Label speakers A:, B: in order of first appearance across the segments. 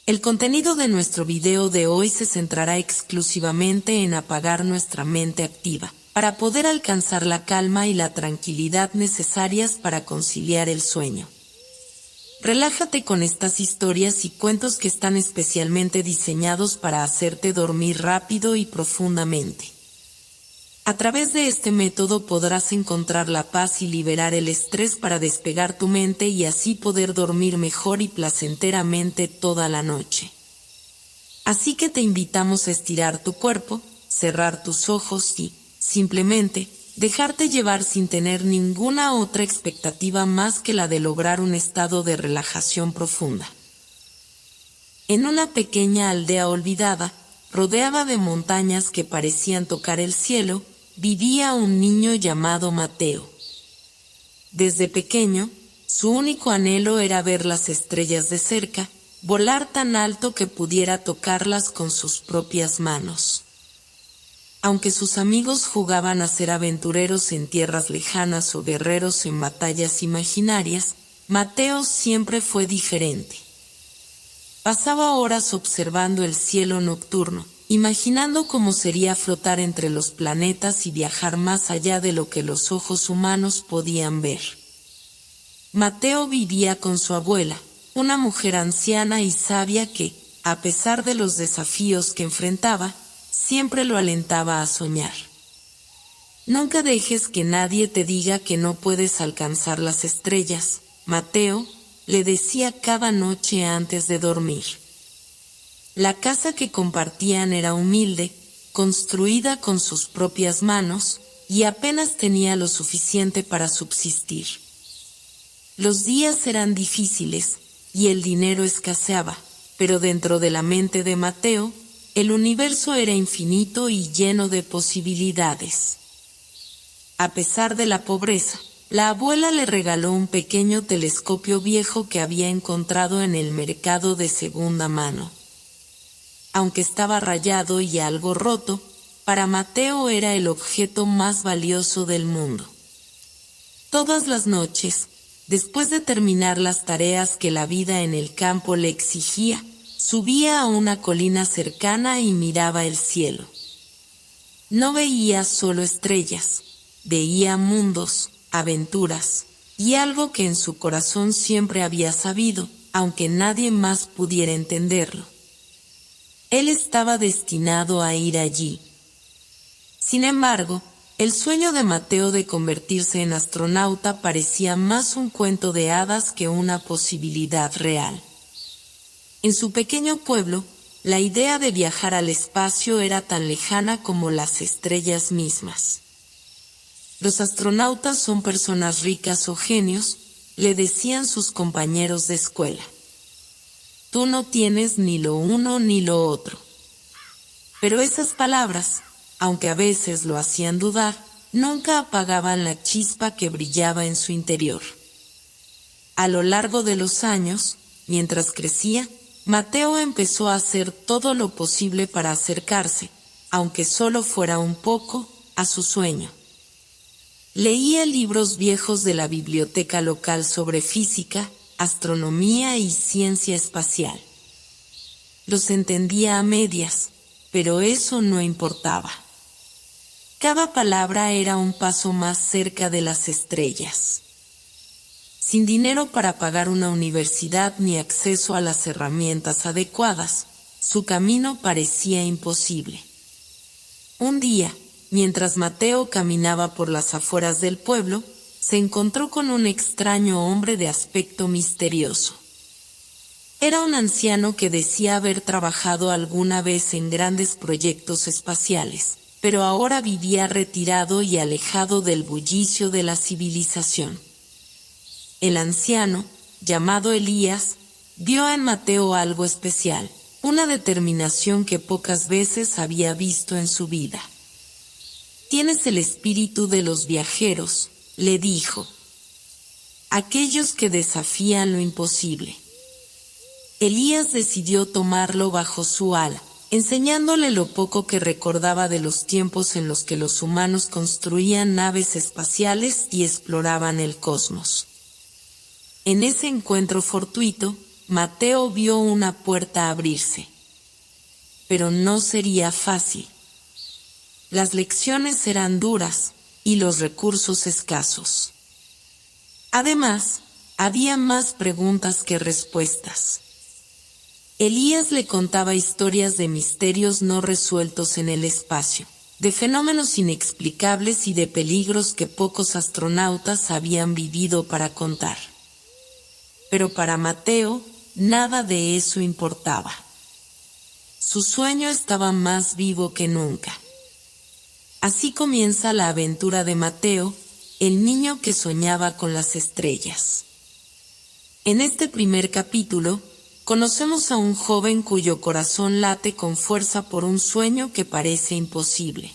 A: El contenido de nuestro video de hoy se centrará exclusivamente en apagar nuestra mente activa, para poder alcanzar la calma y la tranquilidad necesarias para conciliar el sueño. Relájate con estas historias y cuentos que están especialmente diseñados para hacerte dormir rápido y profundamente. A través de este método podrás encontrar la paz y liberar el estrés para despegar tu mente y así poder dormir mejor y placenteramente toda la noche. Así que te invitamos a estirar tu cuerpo, cerrar tus ojos y, simplemente, dejarte llevar sin tener ninguna otra expectativa más que la de lograr un estado de relajación profunda. En una pequeña aldea olvidada, rodeada de montañas que parecían tocar el cielo, vivía un niño llamado Mateo. Desde pequeño, su único anhelo era ver las estrellas de cerca, volar tan alto que pudiera tocarlas con sus propias manos. Aunque sus amigos jugaban a ser aventureros en tierras lejanas o guerreros en batallas imaginarias, Mateo siempre fue diferente. Pasaba horas observando el cielo nocturno, imaginando cómo sería flotar entre los planetas y viajar más allá de lo que los ojos humanos podían ver. Mateo vivía con su abuela, una mujer anciana y sabia que, a pesar de los desafíos que enfrentaba, siempre lo alentaba a soñar. Nunca dejes que nadie te diga que no puedes alcanzar las estrellas, Mateo le decía cada noche antes de dormir. La casa que compartían era humilde, construida con sus propias manos, y apenas tenía lo suficiente para subsistir. Los días eran difíciles, y el dinero escaseaba, pero dentro de la mente de Mateo, el universo era infinito y lleno de posibilidades. A pesar de la pobreza, la abuela le regaló un pequeño telescopio viejo que había encontrado en el mercado de segunda mano. Aunque estaba rayado y algo roto, para Mateo era el objeto más valioso del mundo. Todas las noches, después de terminar las tareas que la vida en el campo le exigía, subía a una colina cercana y miraba el cielo. No veía solo estrellas, veía mundos, aventuras, y algo que en su corazón siempre había sabido, aunque nadie más pudiera entenderlo. Él estaba destinado a ir allí. Sin embargo, el sueño de Mateo de convertirse en astronauta parecía más un cuento de hadas que una posibilidad real. En su pequeño pueblo, la idea de viajar al espacio era tan lejana como las estrellas mismas. Los astronautas son personas ricas o genios, le decían sus compañeros de escuela. Tú no tienes ni lo uno ni lo otro. Pero esas palabras, aunque a veces lo hacían dudar, nunca apagaban la chispa que brillaba en su interior. A lo largo de los años, mientras crecía, Mateo empezó a hacer todo lo posible para acercarse, aunque solo fuera un poco, a su sueño. Leía libros viejos de la biblioteca local sobre física, astronomía y ciencia espacial. Los entendía a medias, pero eso no importaba. Cada palabra era un paso más cerca de las estrellas. Sin dinero para pagar una universidad ni acceso a las herramientas adecuadas, su camino parecía imposible. Un día, mientras Mateo caminaba por las afueras del pueblo, se encontró con un extraño hombre de aspecto misterioso. Era un anciano que decía haber trabajado alguna vez en grandes proyectos espaciales, pero ahora vivía retirado y alejado del bullicio de la civilización. El anciano, llamado Elías, vio en Mateo algo especial, una determinación que pocas veces había visto en su vida. «Tienes el espíritu de los viajeros», le dijo, «aquellos que desafían lo imposible». Elías decidió tomarlo bajo su ala, enseñándole lo poco que recordaba de los tiempos en los que los humanos construían naves espaciales y exploraban el cosmos. En ese encuentro fortuito, Mateo vio una puerta abrirse. Pero no sería fácil. Las lecciones eran duras y los recursos escasos. Además, había más preguntas que respuestas. Elías le contaba historias de misterios no resueltos en el espacio, de fenómenos inexplicables y de peligros que pocos astronautas habían vivido para contar. Pero para Mateo, nada de eso importaba. Su sueño estaba más vivo que nunca. Así comienza la aventura de Mateo, el niño que soñaba con las estrellas. En este primer capítulo, conocemos a un joven cuyo corazón late con fuerza por un sueño que parece imposible.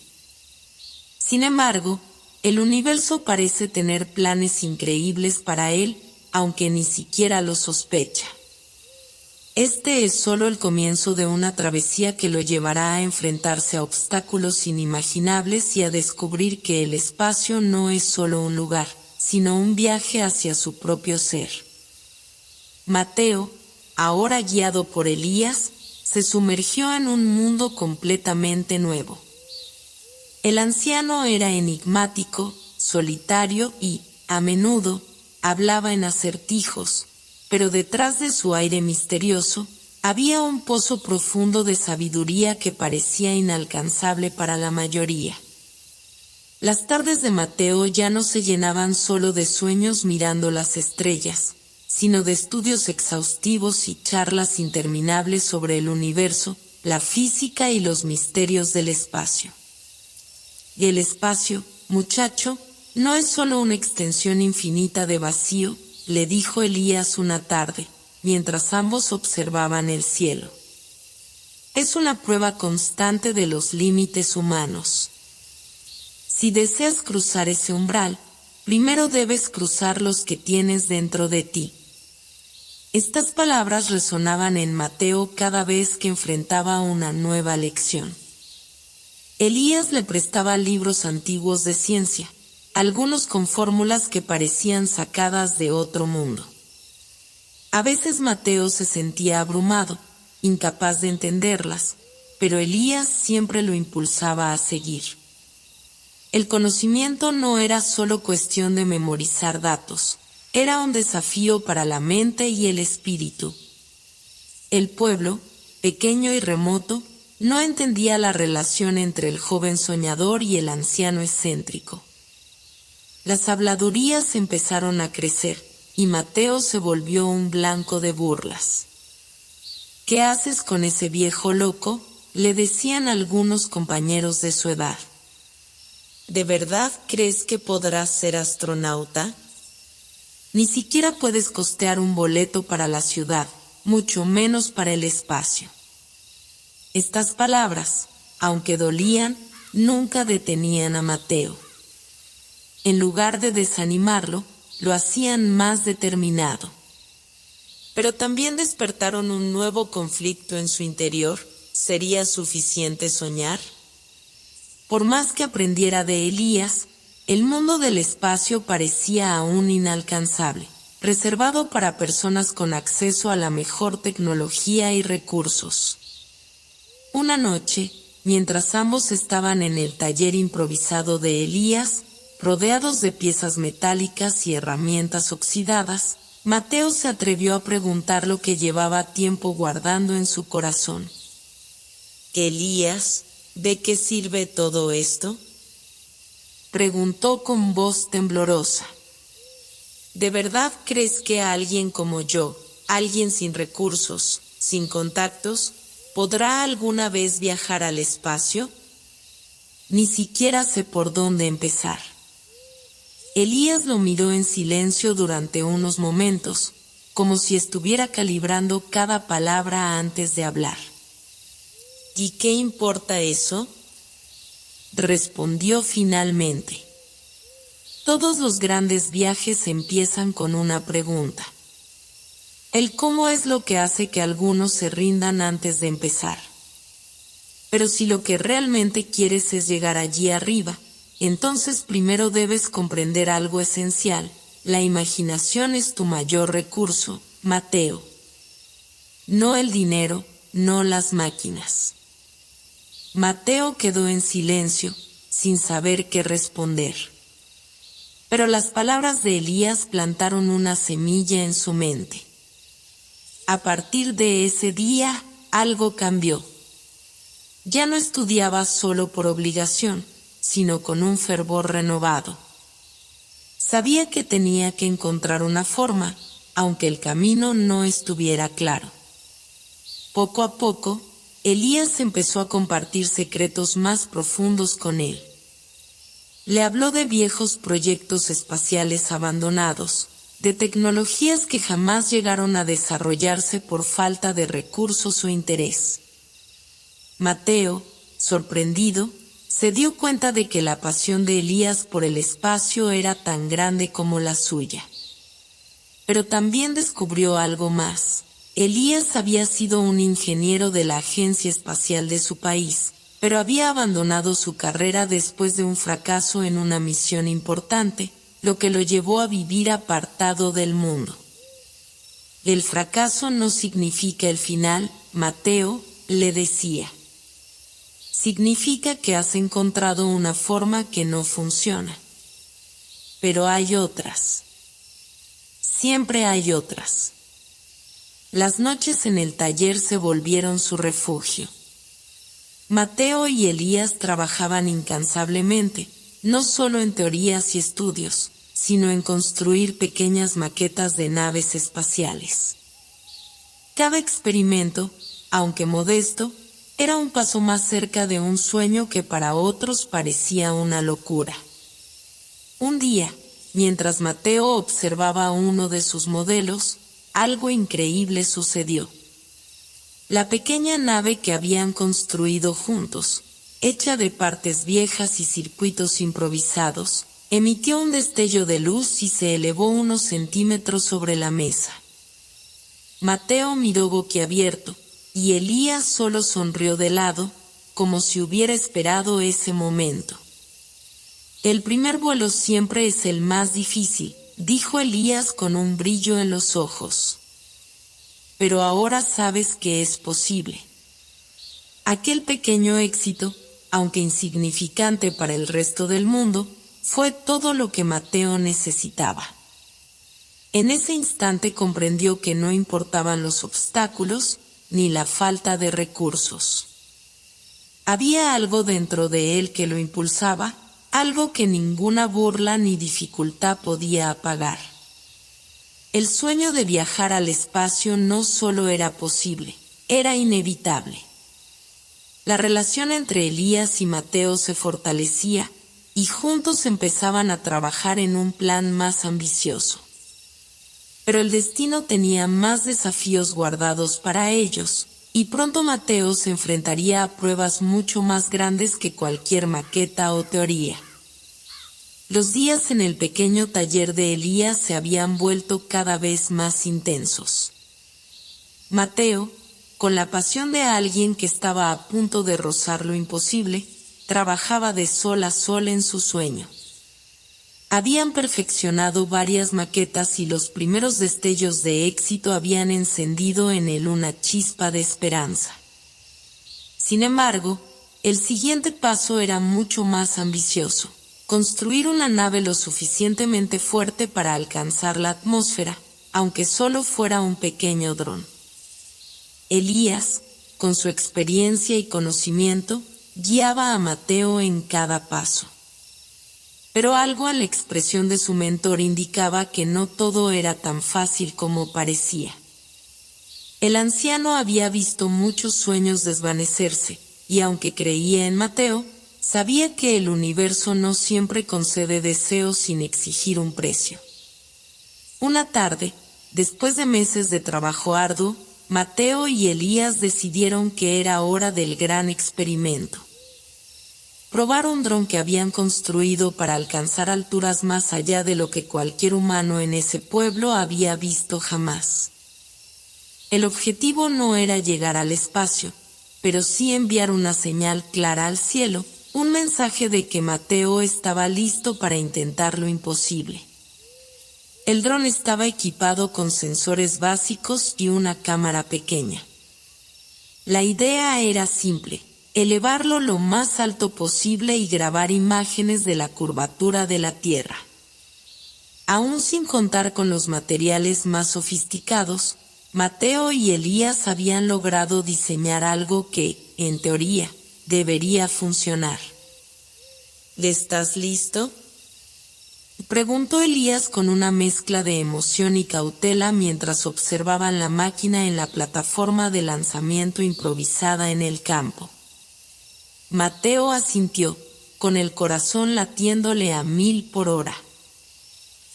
A: Sin embargo, el universo parece tener planes increíbles para él, aunque ni siquiera lo sospecha. Este es solo el comienzo de una travesía que lo llevará a enfrentarse a obstáculos inimaginables y a descubrir que el espacio no es solo un lugar, sino un viaje hacia su propio ser. Mateo, ahora guiado por Elías, se sumergió en un mundo completamente nuevo. El anciano era enigmático, solitario y, a menudo, hablaba en acertijos, pero detrás de su aire misterioso, había un pozo profundo de sabiduría que parecía inalcanzable para la mayoría. Las tardes de Mateo ya no se llenaban solo de sueños mirando las estrellas, sino de estudios exhaustivos y charlas interminables sobre el universo, la física y los misterios del espacio. Y el espacio, muchacho, no es solo una extensión infinita de vacío, le dijo Elías una tarde, mientras ambos observaban el cielo. Es una prueba constante de los límites humanos. Si deseas cruzar ese umbral, primero debes cruzar los que tienes dentro de ti. Estas palabras resonaban en Mateo cada vez que enfrentaba una nueva lección. Elías le prestaba libros antiguos de ciencia, algunos con fórmulas que parecían sacadas de otro mundo. A veces Mateo se sentía abrumado, incapaz de entenderlas, pero Elías siempre lo impulsaba a seguir. El conocimiento no era solo cuestión de memorizar datos, era un desafío para la mente y el espíritu. El pueblo, pequeño y remoto, no entendía la relación entre el joven soñador y el anciano excéntrico. Las habladurías empezaron a crecer, y Mateo se volvió un blanco de burlas. ¿Qué haces con ese viejo loco?, le decían algunos compañeros de su edad. ¿De verdad crees que podrás ser astronauta? Ni siquiera puedes costear un boleto para la ciudad, mucho menos para el espacio. Estas palabras, aunque dolían, nunca detenían a Mateo. En lugar de desanimarlo, lo hacían más determinado. Pero también despertaron un nuevo conflicto en su interior. ¿Sería suficiente soñar? Por más que aprendiera de Elías, el mundo del espacio parecía aún inalcanzable, reservado para personas con acceso a la mejor tecnología y recursos. Una noche, mientras ambos estaban en el taller improvisado de Elías, rodeados de piezas metálicas y herramientas oxidadas, Mateo se atrevió a preguntar lo que llevaba tiempo guardando en su corazón. «Elías, ¿de qué sirve todo esto?», preguntó con voz temblorosa. ¿De verdad crees que alguien como yo, alguien sin recursos, sin contactos, podrá alguna vez viajar al espacio? Ni siquiera sé por dónde empezar. Elías lo miró en silencio durante unos momentos, como si estuviera calibrando cada palabra antes de hablar. ¿Y qué importa eso?, respondió finalmente. Todos los grandes viajes empiezan con una pregunta. El cómo es lo que hace que algunos se rindan antes de empezar. Pero si lo que realmente quieres es llegar allí arriba, entonces primero debes comprender algo esencial: la imaginación es tu mayor recurso, Mateo. no el dinero, no las máquinas. Mateo quedó en silencio, sin saber qué responder. Pero las palabras de Elías plantaron una semilla en su mente. A partir de ese día, algo cambió. Ya no estudiaba solo por obligación, sino con un fervor renovado. Sabía que tenía que encontrar una forma, aunque el camino no estuviera claro. Poco a poco, Elías empezó a compartir secretos más profundos con él. Le habló de viejos proyectos espaciales abandonados, de tecnologías que jamás llegaron a desarrollarse por falta de recursos o interés. Mateo, sorprendido, se dio cuenta de que la pasión de Elías por el espacio era tan grande como la suya. Pero también descubrió algo más. Elías había sido un ingeniero de la agencia espacial de su país, pero había abandonado su carrera después de un fracaso en una misión importante, lo que lo llevó a vivir apartado del mundo. El fracaso no significa el final, Mateo le decía. Significa que has encontrado una forma que no funciona. Pero hay otras. Siempre hay otras. Las noches en el taller se volvieron su refugio. Mateo y Elías trabajaban incansablemente, no solo en teorías y estudios, sino en construir pequeñas maquetas de naves espaciales. Cada experimento, aunque modesto, era un paso más cerca de un sueño que para otros parecía una locura. Un día, mientras Mateo observaba uno de sus modelos, algo increíble sucedió. La pequeña nave que habían construido juntos, hecha de partes viejas y circuitos improvisados, emitió un destello de luz y se elevó unos centímetros sobre la mesa. Mateo miró boquiabierto, y Elías solo sonrió de lado, como si hubiera esperado ese momento. El primer vuelo siempre es el más difícil, dijo Elías con un brillo en los ojos. Pero ahora sabes que es posible. Aquel pequeño éxito, aunque insignificante para el resto del mundo, fue todo lo que Mateo necesitaba. En ese instante comprendió que no importaban los obstáculos, ni la falta de recursos. Había algo dentro de él que lo impulsaba, algo que ninguna burla ni dificultad podía apagar. El sueño de viajar al espacio no solo era posible, era inevitable. La relación entre Elías y Mateo se fortalecía, y juntos empezaban a trabajar en un plan más ambicioso. Pero el destino tenía más desafíos guardados para ellos, y pronto Mateo se enfrentaría a pruebas mucho más grandes que cualquier maqueta o teoría. Los días en el pequeño taller de Elías se habían vuelto cada vez más intensos. Mateo, con la pasión de alguien que estaba a punto de rozar lo imposible, trabajaba de sol a sol en su sueño. Habían perfeccionado varias maquetas y los primeros destellos de éxito habían encendido en él una chispa de esperanza. Sin embargo, el siguiente paso era mucho más ambicioso: construir una nave lo suficientemente fuerte para alcanzar la atmósfera, aunque solo fuera un pequeño dron. Elías, con su experiencia y conocimiento, guiaba a Mateo en cada paso. Pero algo a la expresión de su mentor indicaba que no todo era tan fácil como parecía. El anciano había visto muchos sueños desvanecerse, y aunque creía en Mateo, sabía que el universo no siempre concede deseos sin exigir un precio. Una tarde, después de meses de trabajo arduo, Mateo y Elías decidieron que era hora del gran experimento. Probar un dron que habían construido para alcanzar alturas más allá de lo que cualquier humano en ese pueblo había visto jamás. El objetivo no era llegar al espacio, pero sí enviar una señal clara al cielo, un mensaje de que Mateo estaba listo para intentar lo imposible. El dron estaba equipado con sensores básicos y una cámara pequeña. La idea era simple: elevarlo lo más alto posible y grabar imágenes de la curvatura de la Tierra. Aún sin contar con los materiales más sofisticados, Mateo y Elías habían logrado diseñar algo que, en teoría, debería funcionar. ¿Estás listo?, preguntó Elías con una mezcla de emoción y cautela mientras observaban la máquina en la plataforma de lanzamiento improvisada en el campo. Mateo asintió, con el corazón latiéndole a 1000 por hora.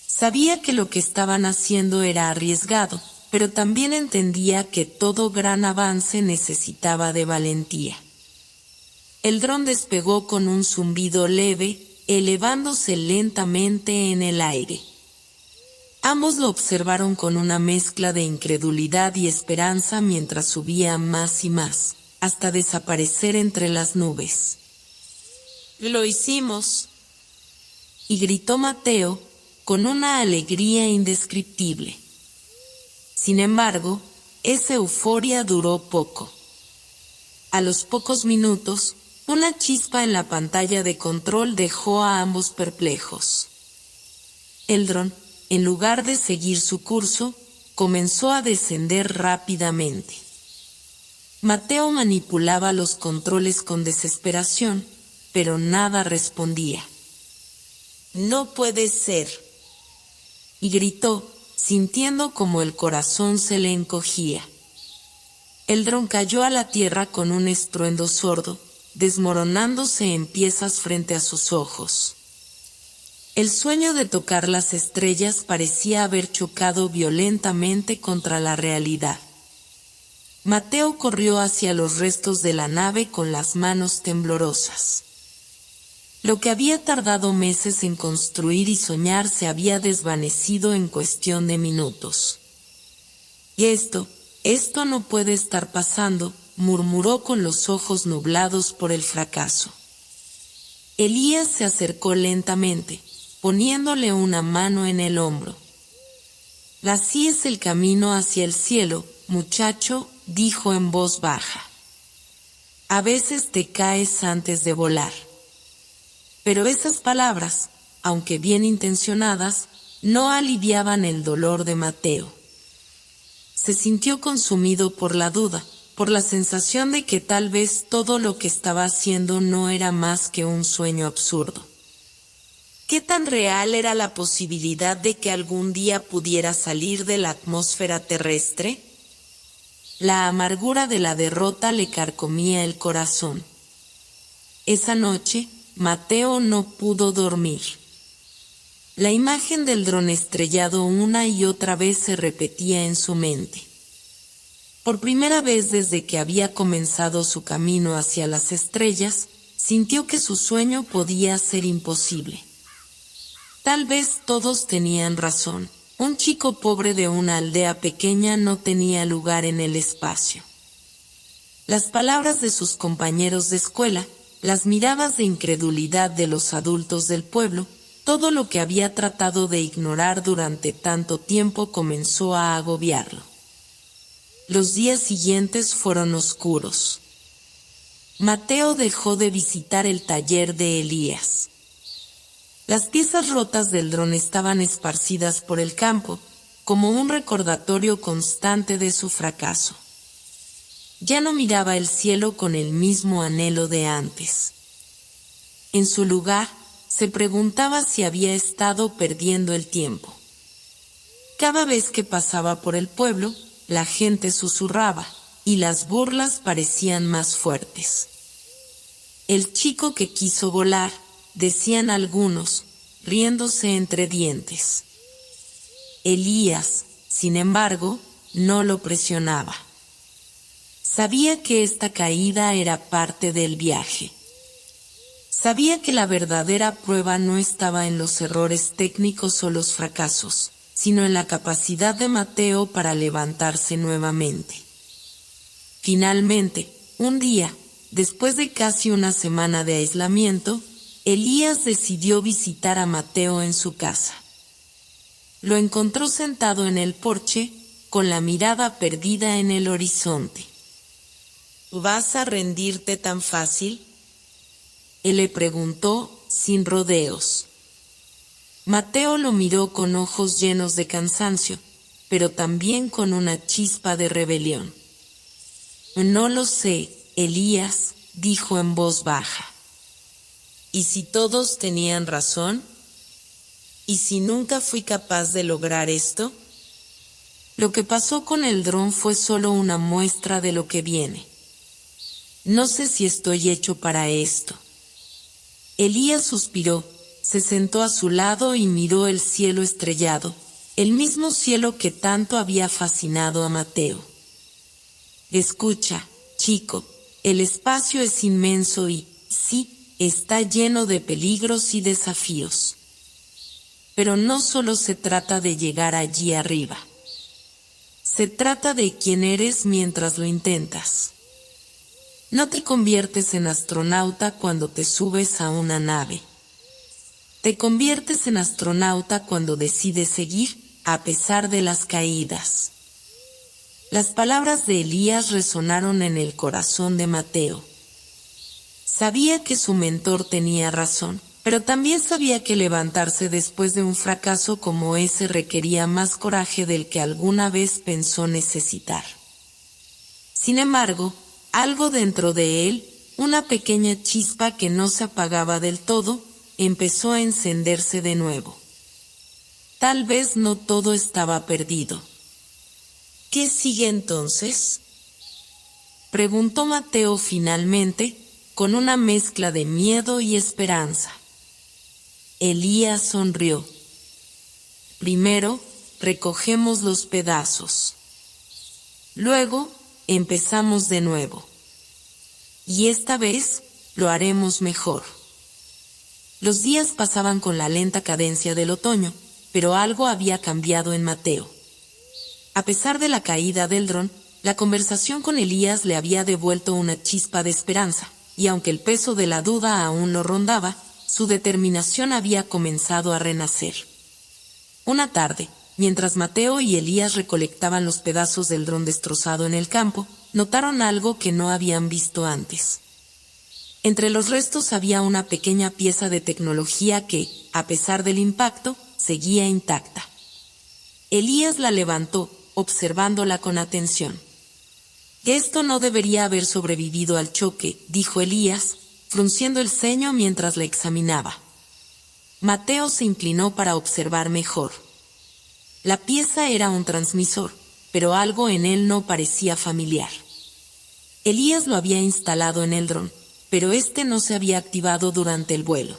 A: Sabía que lo que estaban haciendo era arriesgado, pero también entendía que todo gran avance necesitaba de valentía. El dron despegó con un zumbido leve, elevándose lentamente en el aire. Ambos lo observaron con una mezcla de incredulidad y esperanza mientras subía más y más, hasta desaparecer entre las nubes. «¡Lo hicimos!», y gritó Mateo, con una alegría indescriptible. Sin embargo, esa euforia duró poco. A los pocos minutos, una chispa en la pantalla de control dejó a ambos perplejos. El dron, en lugar de seguir su curso, comenzó a descender rápidamente. Mateo manipulaba los controles con desesperación, pero nada respondía. «¡No puede ser!», y gritó, sintiendo como el corazón se le encogía. El dron cayó a la tierra con un estruendo sordo, desmoronándose en piezas frente a sus ojos. El sueño de tocar las estrellas parecía haber chocado violentamente contra la realidad. Mateo corrió hacia los restos de la nave con las manos temblorosas. Lo que había tardado meses en construir y soñar se había desvanecido en cuestión de minutos. «Y esto no puede estar pasando», murmuró con los ojos nublados por el fracaso. Elías se acercó lentamente, poniéndole una mano en el hombro. «Así es el camino hacia el cielo, muchacho», dijo en voz baja. «A veces te caes antes de volar». Pero esas palabras, aunque bien intencionadas, no aliviaban el dolor de Mateo. Se sintió consumido por la duda, por la sensación de que tal vez todo lo que estaba haciendo no era más que un sueño absurdo. ¿Qué tan real era la posibilidad de que algún día pudiera salir de la atmósfera terrestre? La amargura de la derrota le carcomía el corazón. Esa noche, Mateo no pudo dormir. La imagen del dron estrellado una y otra vez se repetía en su mente. Por primera vez desde que había comenzado su camino hacia las estrellas, sintió que su sueño podía ser imposible. Tal vez todos tenían razón. Un chico pobre de una aldea pequeña no tenía lugar en el espacio. Las palabras de sus compañeros de escuela, las miradas de incredulidad de los adultos del pueblo, todo lo que había tratado de ignorar durante tanto tiempo comenzó a agobiarlo. Los días siguientes fueron oscuros. Mateo dejó de visitar el taller de Elías. Las piezas rotas del dron estaban esparcidas por el campo, como un recordatorio constante de su fracaso. Ya no miraba el cielo con el mismo anhelo de antes. En su lugar, se preguntaba si había estado perdiendo el tiempo. Cada vez que pasaba por el pueblo, la gente susurraba, y las burlas parecían más fuertes. «El chico que quiso volar», decían algunos, riéndose entre dientes. Elías, sin embargo, no lo presionaba. Sabía que esta caída era parte del viaje. Sabía que la verdadera prueba no estaba en los errores técnicos o los fracasos, sino en la capacidad de Mateo para levantarse nuevamente. Finalmente, un día, después de casi una semana de aislamiento, Elías decidió visitar a Mateo en su casa. Lo encontró sentado en el porche, con la mirada perdida en el horizonte. ¿Vas a rendirte tan fácil?, él le preguntó, sin rodeos. Mateo lo miró con ojos llenos de cansancio, pero también con una chispa de rebelión. No lo sé, Elías, dijo en voz baja. ¿Y si todos tenían razón? ¿Y si nunca fui capaz de lograr esto? Lo que pasó con el dron fue solo una muestra de lo que viene. No sé si estoy hecho para esto. Elías suspiró, se sentó a su lado y miró el cielo estrellado, el mismo cielo que tanto había fascinado a Mateo. Escucha, chico, el espacio es inmenso y, sí, está lleno de peligros y desafíos. Pero no solo se trata de llegar allí arriba. Se trata de quién eres mientras lo intentas. No te conviertes en astronauta cuando te subes a una nave. Te conviertes en astronauta cuando decides seguir, a pesar de las caídas. Las palabras de Elías resonaron en el corazón de Mateo. Sabía que su mentor tenía razón, pero también sabía que levantarse después de un fracaso como ese requería más coraje del que alguna vez pensó necesitar. Sin embargo, algo dentro de él, una pequeña chispa que no se apagaba del todo, empezó a encenderse de nuevo. Tal vez no todo estaba perdido. ¿Qué sigue entonces?, preguntó Mateo finalmente, con una mezcla de miedo y esperanza. Elías sonrió. Primero, recogemos los pedazos. Luego, empezamos de nuevo. Y esta vez, lo haremos mejor. Los días pasaban con la lenta cadencia del otoño, pero algo había cambiado en Mateo. A pesar de la caída del dron, la conversación con Elías le había devuelto una chispa de esperanza, y aunque el peso de la duda aún lo rondaba, su determinación había comenzado a renacer. Una tarde, mientras Mateo y Elías recolectaban los pedazos del dron destrozado en el campo, notaron algo que no habían visto antes. Entre los restos había una pequeña pieza de tecnología que, a pesar del impacto, seguía intacta. Elías la levantó, observándola con atención. Esto no debería haber sobrevivido al choque, dijo Elías, frunciendo el ceño mientras la examinaba. Mateo se inclinó para observar mejor. La pieza era un transmisor, pero algo en él no parecía familiar. Elías lo había instalado en el dron, pero este no se había activado durante el vuelo.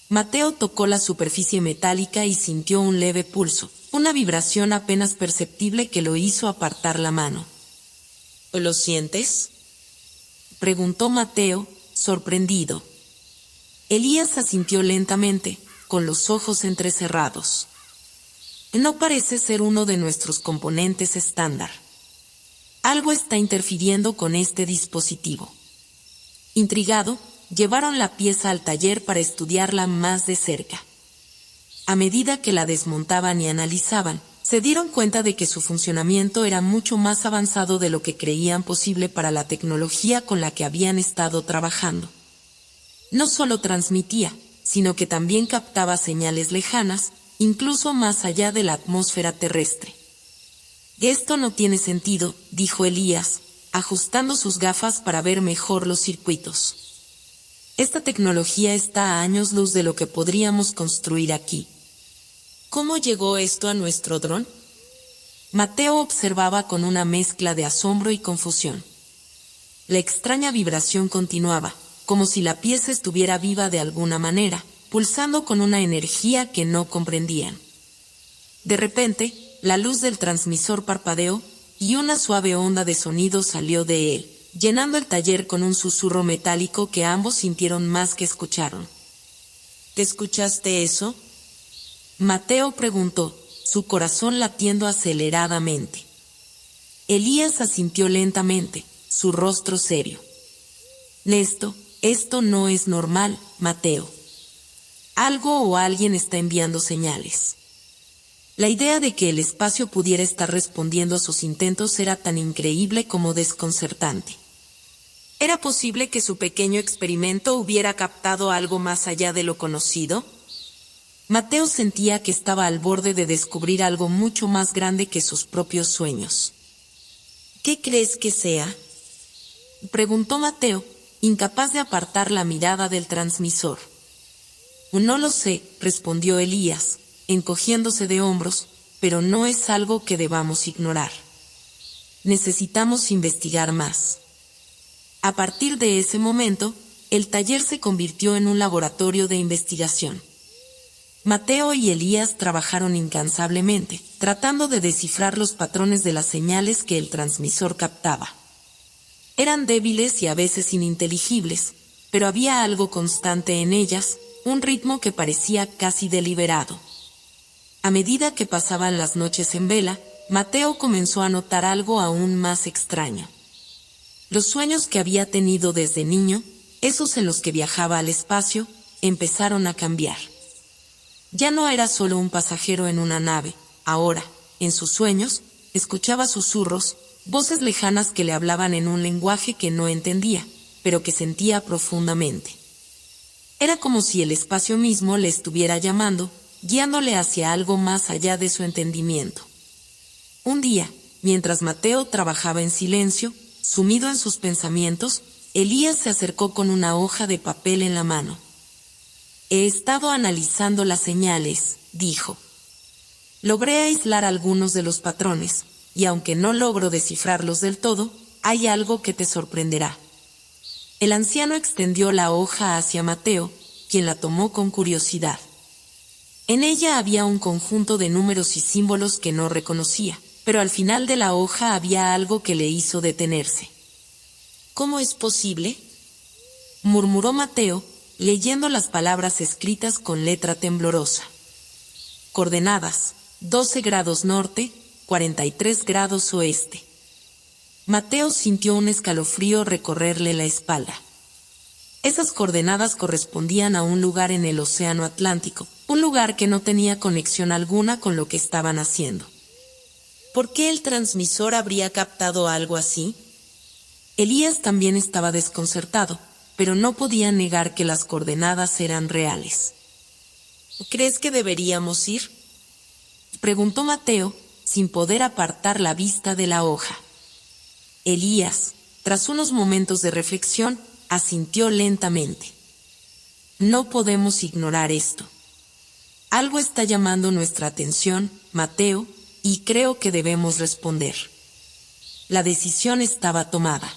A: Mateo tocó la superficie metálica y sintió un leve pulso, una vibración apenas perceptible que lo hizo apartar la mano. ¿Lo sientes?, preguntó Mateo, sorprendido. Elías asintió lentamente, con los ojos entrecerrados. No parece ser uno de nuestros componentes estándar. Algo está interfiriendo con este dispositivo. Intrigado, llevaron la pieza al taller para estudiarla más de cerca. A medida que la desmontaban y analizaban, se dieron cuenta de que su funcionamiento era mucho más avanzado de lo que creían posible para la tecnología con la que habían estado trabajando. No solo transmitía, sino que también captaba señales lejanas, incluso más allá de la atmósfera terrestre. Esto no tiene sentido, dijo Elías, ajustando sus gafas para ver mejor los circuitos. Esta tecnología está a años luz de lo que podríamos construir aquí. ¿Cómo llegó esto a nuestro dron?, Mateo observaba con una mezcla de asombro y confusión. La extraña vibración continuaba, como si la pieza estuviera viva de alguna manera, pulsando con una energía que no comprendían. De repente, la luz del transmisor parpadeó, y una suave onda de sonido salió de él, llenando el taller con un susurro metálico que ambos sintieron más que escucharon. ¿Te escuchaste eso?, Mateo preguntó, su corazón latiendo aceleradamente. Elías asintió lentamente, su rostro serio. Esto no es normal, Mateo. Algo o alguien está enviando señales. La idea de que el espacio pudiera estar respondiendo a sus intentos era tan increíble como desconcertante. ¿Era posible que su pequeño experimento hubiera captado algo más allá de lo conocido? Mateo sentía que estaba al borde de descubrir algo mucho más grande que sus propios sueños. ¿Qué crees que sea?, preguntó Mateo, incapaz de apartar la mirada del transmisor. No lo sé, respondió Elías, encogiéndose de hombros, pero no es algo que debamos ignorar. Necesitamos investigar más. A partir de ese momento, el taller se convirtió en un laboratorio de investigación. Mateo y Elías trabajaron incansablemente, tratando de descifrar los patrones de las señales que el transmisor captaba. Eran débiles y a veces ininteligibles, pero había algo constante en ellas, un ritmo que parecía casi deliberado. A medida que pasaban las noches en vela, Mateo comenzó a notar algo aún más extraño. Los sueños que había tenido desde niño, esos en los que viajaba al espacio, empezaron a cambiar. Ya no era solo un pasajero en una nave, ahora, en sus sueños, escuchaba susurros, voces lejanas que le hablaban en un lenguaje que no entendía, pero que sentía profundamente. Era como si el espacio mismo le estuviera llamando, guiándole hacia algo más allá de su entendimiento. Un día, mientras Mateo trabajaba en silencio, sumido en sus pensamientos, Elías se acercó con una hoja de papel en la mano. He estado analizando las señales, dijo. Logré aislar algunos de los patrones, y aunque no logro descifrarlos del todo, hay algo que te sorprenderá. El anciano extendió la hoja hacia Mateo, quien la tomó con curiosidad. En ella había un conjunto de números y símbolos que no reconocía, pero al final de la hoja había algo que le hizo detenerse. ¿Cómo es posible?, murmuró Mateo, leyendo las palabras escritas con letra temblorosa. Coordenadas: 12 grados norte, 43 grados oeste. Mateo sintió un escalofrío recorrerle la espalda. Esas coordenadas correspondían a un lugar en el Océano Atlántico, un lugar que no tenía conexión alguna con lo que estaban haciendo. ¿Por qué el transmisor habría captado algo así? Elías también estaba desconcertado, pero no podía negar que las coordenadas eran reales. ¿Crees que deberíamos ir?, preguntó Mateo, sin poder apartar la vista de la hoja. Elías, tras unos momentos de reflexión, asintió lentamente. No podemos ignorar esto. Algo está llamando nuestra atención, Mateo, y creo que debemos responder. La decisión estaba tomada.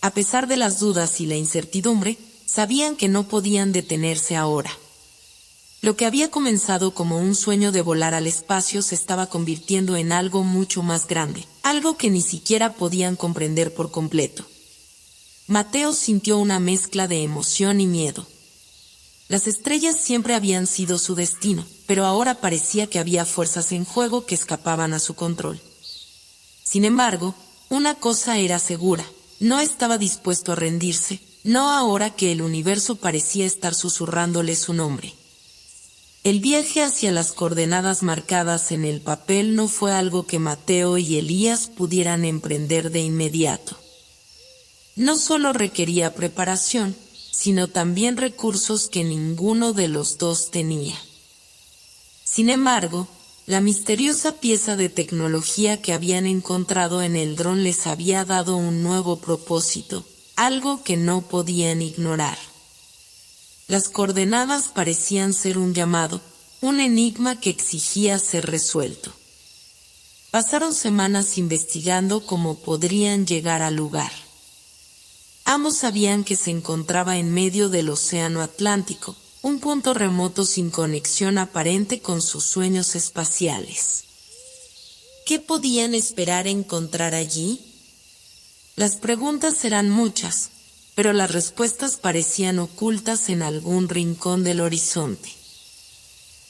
A: A pesar de las dudas y la incertidumbre, sabían que no podían detenerse ahora. Lo que había comenzado como un sueño de volar al espacio se estaba convirtiendo en algo mucho más grande, algo que ni siquiera podían comprender por completo. Mateo sintió una mezcla de emoción y miedo. Las estrellas siempre habían sido su destino, pero ahora parecía que había fuerzas en juego que escapaban a su control. Sin embargo, una cosa era segura: no estaba dispuesto a rendirse, no ahora que el universo parecía estar susurrándole su nombre. El viaje hacia las coordenadas marcadas en el papel no fue algo que Mateo y Elías pudieran emprender de inmediato. No solo requería preparación, sino también recursos que ninguno de los dos tenía. Sin embargo, la misteriosa pieza de tecnología que habían encontrado en el dron les había dado un nuevo propósito, algo que no podían ignorar. Las coordenadas parecían ser un llamado, un enigma que exigía ser resuelto. Pasaron semanas investigando cómo podrían llegar al lugar. Ambos sabían que se encontraba en medio del Océano Atlántico, un punto remoto sin conexión aparente con sus sueños espaciales. ¿Qué podían esperar encontrar allí? Las preguntas eran muchas, pero las respuestas parecían ocultas en algún rincón del horizonte.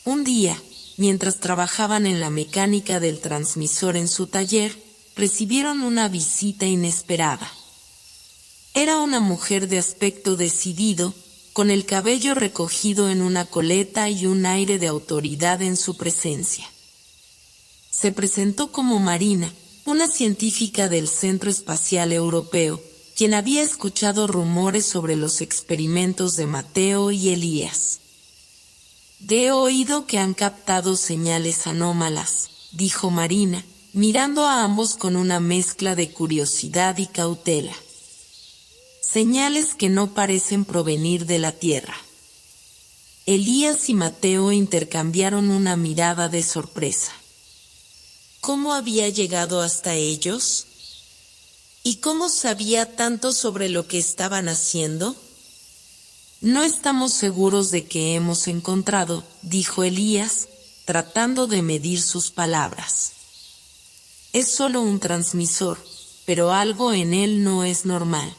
A: Un día, mientras trabajaban en la mecánica del transmisor en su taller, recibieron una visita inesperada. Era una mujer de aspecto decidido, con el cabello recogido en una coleta y un aire de autoridad en su presencia. se presentó como Marina, una científica del Centro Espacial Europeo, quien había escuchado rumores sobre los experimentos de Mateo y Elías. He oído que han captado señales anómalas, dijo Marina, mirando a ambos con una mezcla de curiosidad y cautela. Señales que no parecen provenir de la Tierra. Elías y Mateo intercambiaron una mirada de sorpresa. ¿Cómo había llegado hasta ellos? ¿Y cómo sabía tanto sobre lo que estaban haciendo? No estamos seguros de qué hemos encontrado, dijo Elías, tratando de medir sus palabras. Es solo un transmisor, pero algo en él no es normal.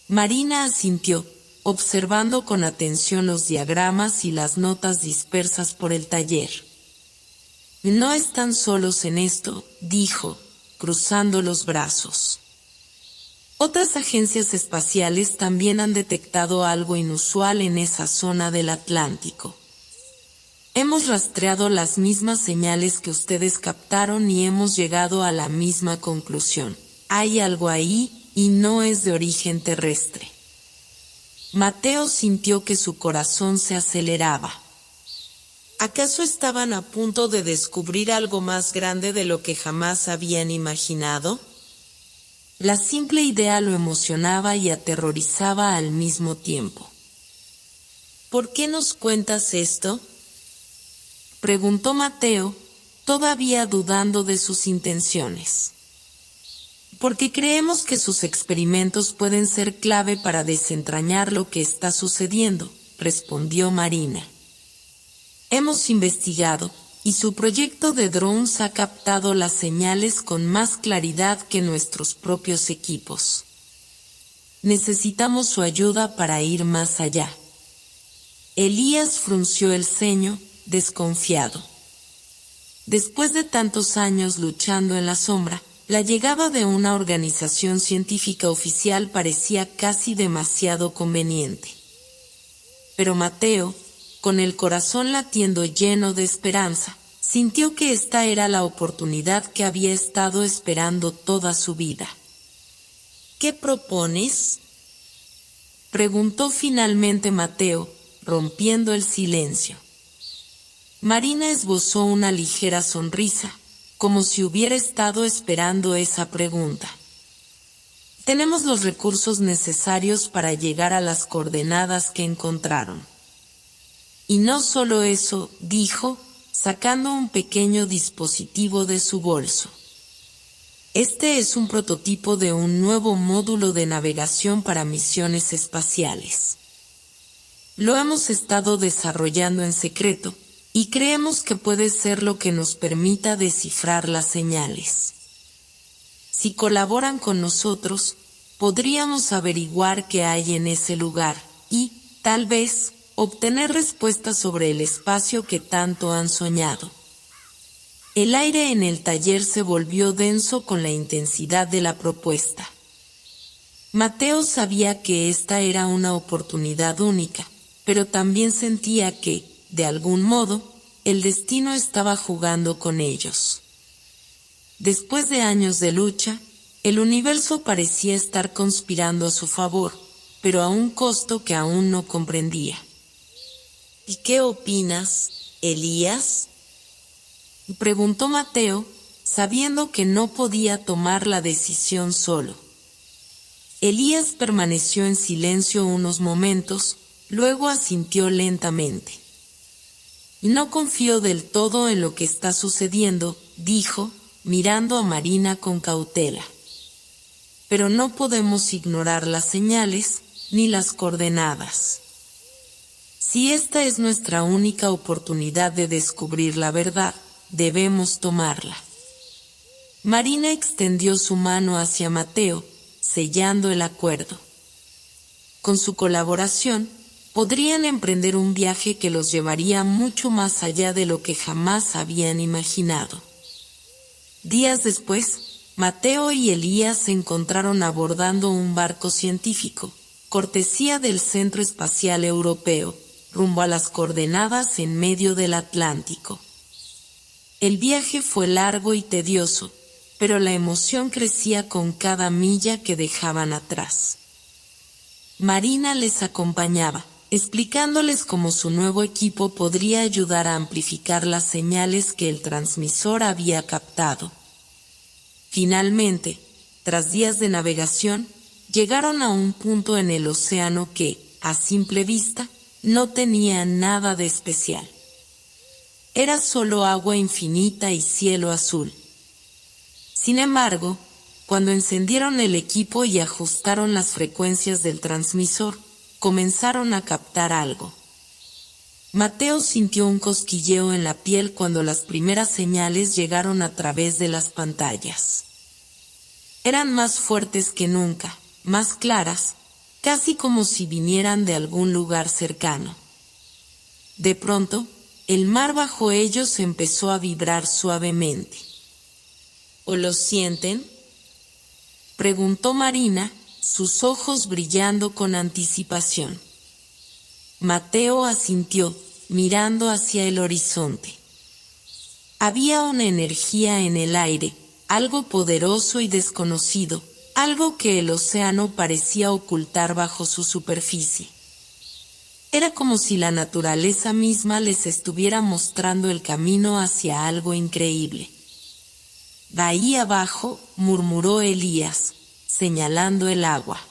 A: Marina asintió, observando con atención los diagramas y las notas dispersas por el taller. No están solos en esto, dijo, cruzando los brazos. Otras agencias espaciales también han detectado algo inusual en esa zona del Atlántico. Hemos rastreado las mismas señales que ustedes captaron y hemos llegado a la misma conclusión. Hay algo ahí y no es de origen terrestre. Mateo sintió que su corazón se aceleraba. ¿Acaso estaban a punto de descubrir algo más grande de lo que jamás habían imaginado? La simple idea lo emocionaba y aterrorizaba al mismo tiempo. ¿Por qué nos cuentas esto?, preguntó Mateo, todavía dudando de sus intenciones. Porque creemos que sus experimentos pueden ser clave para desentrañar lo que está sucediendo, respondió Marina. Hemos investigado, y su proyecto de drones ha captado las señales con más claridad que nuestros propios equipos. Necesitamos su ayuda para ir más allá. Elías frunció el ceño, desconfiado. Después de tantos años luchando en la sombra, la llegada de una organización científica oficial parecía casi demasiado conveniente. Pero Mateo, con el corazón latiendo lleno de esperanza, sintió que esta era la oportunidad que había estado esperando toda su vida. ¿Qué propones?, preguntó finalmente Mateo, rompiendo el silencio. Marina esbozó una ligera sonrisa, como si hubiera estado esperando esa pregunta. Tenemos los recursos necesarios para llegar a las coordenadas que encontraron. Y no solo eso, dijo, sacando un pequeño dispositivo de su bolso. Este es un prototipo de un nuevo módulo de navegación para misiones espaciales. Lo hemos estado desarrollando en secreto, y creemos que puede ser lo que nos permita descifrar las señales. Si colaboran con nosotros, podríamos averiguar qué hay en ese lugar, y, tal vez, obtener respuestas sobre el espacio que tanto han soñado. El aire en el taller se volvió denso con la intensidad de la propuesta. Mateo sabía que esta era una oportunidad única, pero también sentía que, de algún modo, el destino estaba jugando con ellos. Después de años de lucha, el universo parecía estar conspirando a su favor, pero a un costo que aún no comprendía. ¿Y qué opinas, Elías?, preguntó Mateo, sabiendo que no podía tomar la decisión solo. Elías permaneció en silencio unos momentos, luego asintió lentamente. No confío del todo en lo que está sucediendo, dijo, mirando a Marina con cautela. Pero no podemos ignorar las señales, ni las coordenadas. Si esta es nuestra única oportunidad de descubrir la verdad, debemos tomarla. Marina extendió su mano hacia Mateo, sellando el acuerdo. Con su colaboración, podrían emprender un viaje que los llevaría mucho más allá de lo que jamás habían imaginado. Días después, Mateo y Elías se encontraron abordando un barco científico, cortesía del Centro Espacial Europeo, rumbo a las coordenadas en medio del Atlántico. El viaje fue largo y tedioso, pero la emoción crecía con cada milla que dejaban atrás. Marina les acompañaba, explicándoles cómo su nuevo equipo podría ayudar a amplificar las señales que el transmisor había captado. Finalmente, tras días de navegación, llegaron a un punto en el océano que, a simple vista, no tenía nada de especial. Era solo agua infinita y cielo azul. Sin embargo, cuando encendieron el equipo y ajustaron las frecuencias del transmisor, comenzaron a captar algo. Mateo sintió un cosquilleo en la piel cuando las primeras señales llegaron a través de las pantallas. Eran más fuertes que nunca, más claras, casi como si vinieran de algún lugar cercano. De pronto, el mar bajo ellos empezó a vibrar suavemente. ¿O lo sienten?, preguntó Marina, sus ojos brillando con anticipación. Mateo asintió, mirando hacia el horizonte. Había una energía en el aire, algo poderoso y desconocido, algo que el océano parecía ocultar bajo su superficie. Era como si la naturaleza misma les estuviera mostrando el camino hacia algo increíble. De ahí abajo, murmuró Elías, señalando el agua.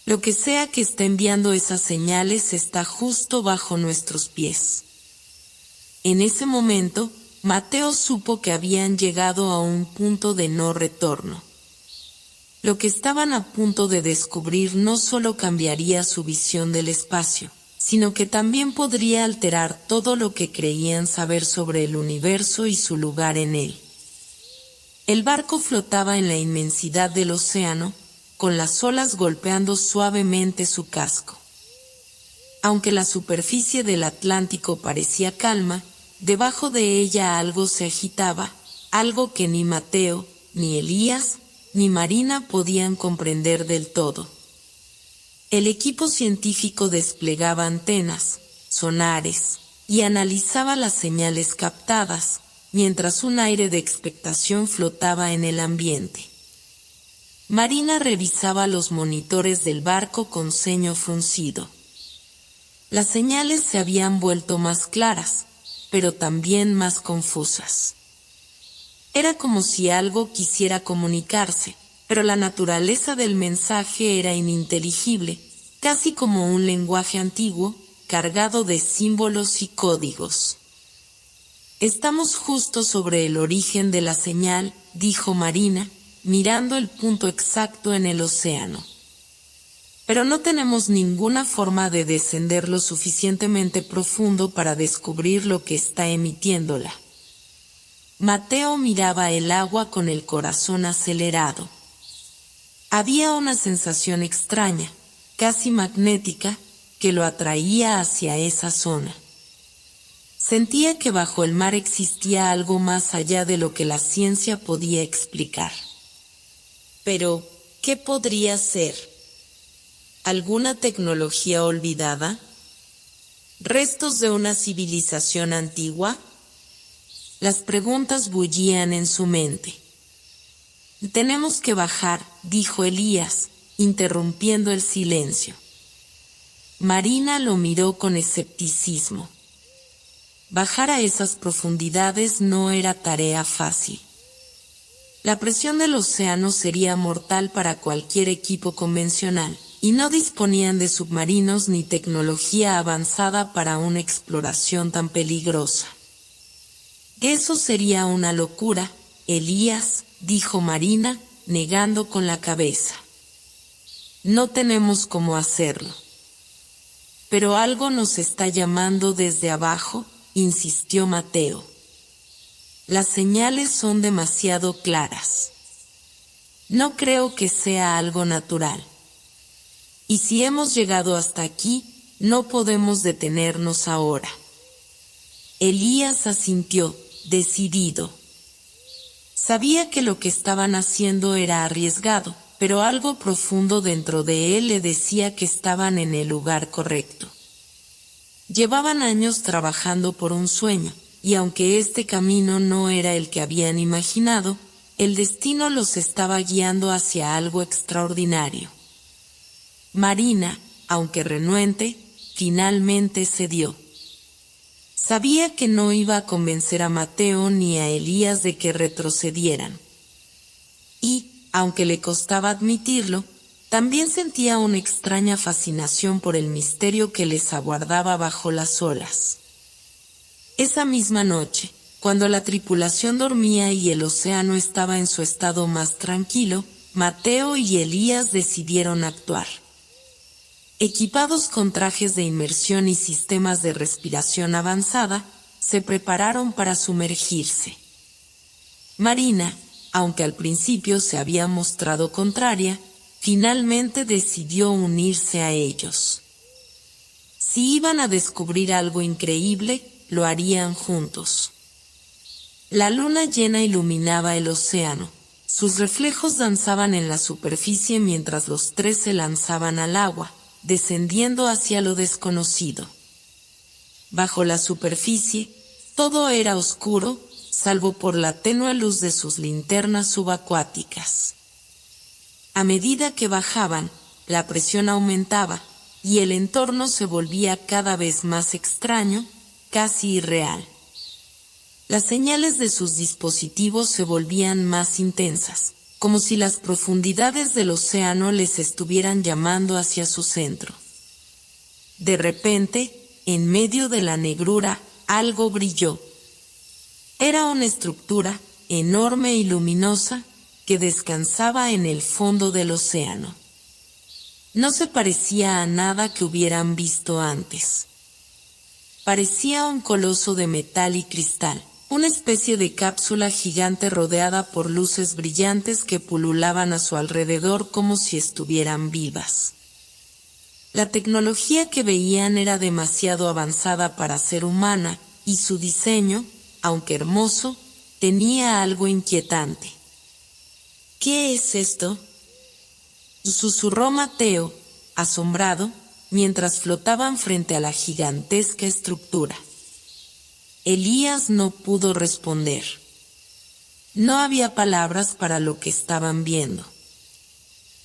A: Lo que sea que esté enviando esas señales está justo bajo nuestros pies. En ese momento, Mateo supo que habían llegado a un punto de no retorno. Lo que estaban a punto de descubrir no solo cambiaría su visión del espacio, sino que también podría alterar todo lo que creían saber sobre el universo y su lugar en él. El barco flotaba en la inmensidad del océano, con las olas golpeando suavemente su casco. Aunque la superficie del Atlántico parecía calma, debajo de ella algo se agitaba, algo que ni Mateo, ni Elías, ni Marina podían comprender del todo. El equipo científico desplegaba antenas, sonares, y analizaba las señales captadas, mientras un aire de expectación flotaba en el ambiente. Marina revisaba los monitores del barco con ceño fruncido. Las señales se habían vuelto más claras, pero también más confusas. Era como si algo quisiera comunicarse, pero la naturaleza del mensaje era ininteligible, casi como un lenguaje antiguo, cargado de símbolos y códigos. Estamos justo sobre el origen de la señal, dijo Marina, mirando el punto exacto en el océano. Pero no tenemos ninguna forma de descender lo suficientemente profundo para descubrir lo que está emitiéndola. Mateo miraba el agua con el corazón acelerado. Había una sensación extraña, casi magnética, que lo atraía hacia esa zona. Sentía que bajo el mar existía algo más allá de lo que la ciencia podía explicar. Pero, ¿qué podría ser? ¿Alguna tecnología olvidada? ¿Restos de una civilización antigua? Las preguntas bullían en su mente. Tenemos que bajar, dijo Elías, interrumpiendo el silencio. Marina lo miró con escepticismo. Bajar a esas profundidades no era tarea fácil. La presión del océano sería mortal para cualquier equipo convencional, y no disponían de submarinos ni tecnología avanzada para una exploración tan peligrosa. Eso sería una locura, Elías, dijo Marina, negando con la cabeza. No tenemos cómo hacerlo. Pero algo nos está llamando desde abajo, insistió Mateo. Las señales son demasiado claras. No creo que sea algo natural. Y si hemos llegado hasta aquí, no podemos detenernos ahora. Elías asintió, decidido. Sabía que lo que estaban haciendo era arriesgado, pero algo profundo dentro de él le decía que estaban en el lugar correcto. Llevaban años trabajando por un sueño, y aunque este camino no era el que habían imaginado, el destino los estaba guiando hacia algo extraordinario. Marina, aunque renuente, finalmente cedió. Sabía que no iba a convencer a Mateo ni a Elías de que retrocedieran. Y, aunque le costaba admitirlo, también sentía una extraña fascinación por el misterio que les aguardaba bajo las olas. Esa misma noche, cuando la tripulación dormía y el océano estaba en su estado más tranquilo, Mateo y Elías decidieron actuar. Equipados con trajes de inmersión y sistemas de respiración avanzada, se prepararon para sumergirse. Marina, aunque al principio se había mostrado contraria, finalmente decidió unirse a ellos. Si iban a descubrir algo increíble, lo harían juntos. La luna llena iluminaba el océano. Sus reflejos danzaban en la superficie mientras los tres se lanzaban al agua, descendiendo hacia lo desconocido. Bajo la superficie, todo era oscuro, salvo por la tenue luz de sus linternas subacuáticas. A medida que bajaban, la presión aumentaba, y el entorno se volvía cada vez más extraño, casi irreal. Las señales de sus dispositivos se volvían más intensas, como si las profundidades del océano les estuvieran llamando hacia su centro. De repente, en medio de la negrura, algo brilló. Era una estructura, enorme y luminosa, que descansaba en el fondo del océano. No se parecía a nada que hubieran visto antes. Parecía un coloso de metal y cristal, una especie de cápsula gigante rodeada por luces brillantes que pululaban a su alrededor como si estuvieran vivas. La tecnología que veían era demasiado avanzada para ser humana, y su diseño, aunque hermoso, tenía algo inquietante. ¿Qué es esto?, susurró Mateo, asombrado, mientras flotaban frente a la gigantesca estructura. Elías no pudo responder. No había palabras para lo que estaban viendo.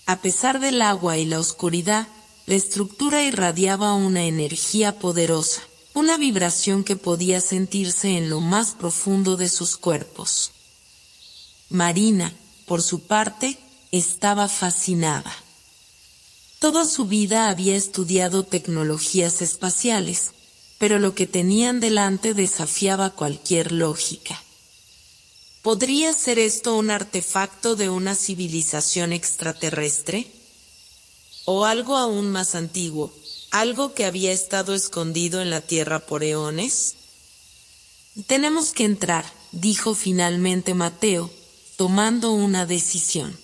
A: A pesar del agua y la oscuridad, la estructura irradiaba una energía poderosa, una vibración que podía sentirse en lo más profundo de sus cuerpos. Marina, por su parte, estaba fascinada. Toda su vida había estudiado tecnologías espaciales, pero lo que tenían delante desafiaba cualquier lógica. ¿Podría ser esto un artefacto de una civilización extraterrestre? ¿O algo aún más antiguo, algo que había estado escondido en la Tierra por eones? Tenemos que entrar, dijo finalmente Mateo, tomando una decisión.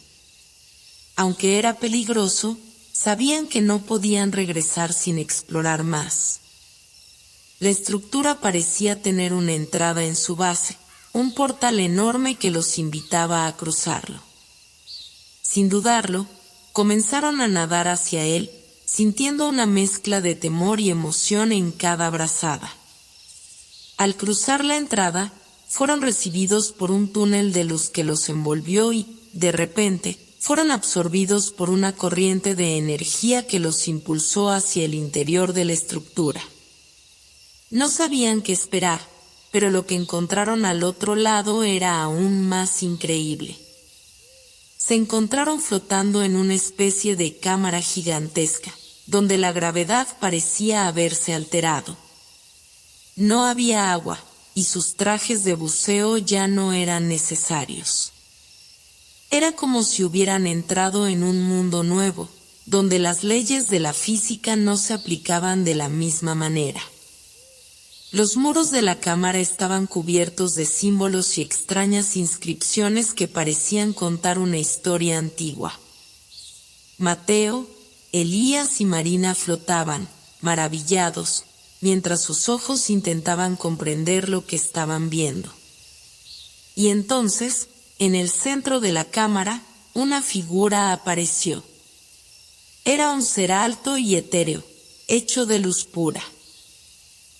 A: Aunque era peligroso, sabían que no podían regresar sin explorar más. La estructura parecía tener una entrada en su base, un portal enorme que los invitaba a cruzarlo. Sin dudarlo, comenzaron a nadar hacia él, sintiendo una mezcla de temor y emoción en cada brazada. Al cruzar la entrada, fueron recibidos por un túnel de luz que los envolvió y, de repente, fueron absorbidos por una corriente de energía que los impulsó hacia el interior de la estructura. No sabían qué esperar, pero lo que encontraron al otro lado era aún más increíble. Se encontraron flotando en una especie de cámara gigantesca, donde la gravedad parecía haberse alterado. No había agua, y sus trajes de buceo ya no eran necesarios. Era como si hubieran entrado en un mundo nuevo, donde las leyes de la física no se aplicaban de la misma manera. Los muros de la cámara estaban cubiertos de símbolos y extrañas inscripciones que parecían contar una historia antigua. Mateo, Elías y Marina flotaban, maravillados, mientras sus ojos intentaban comprender lo que estaban viendo. Y entonces, en el centro de la cámara, una figura apareció. Era un ser alto y etéreo, hecho de luz pura.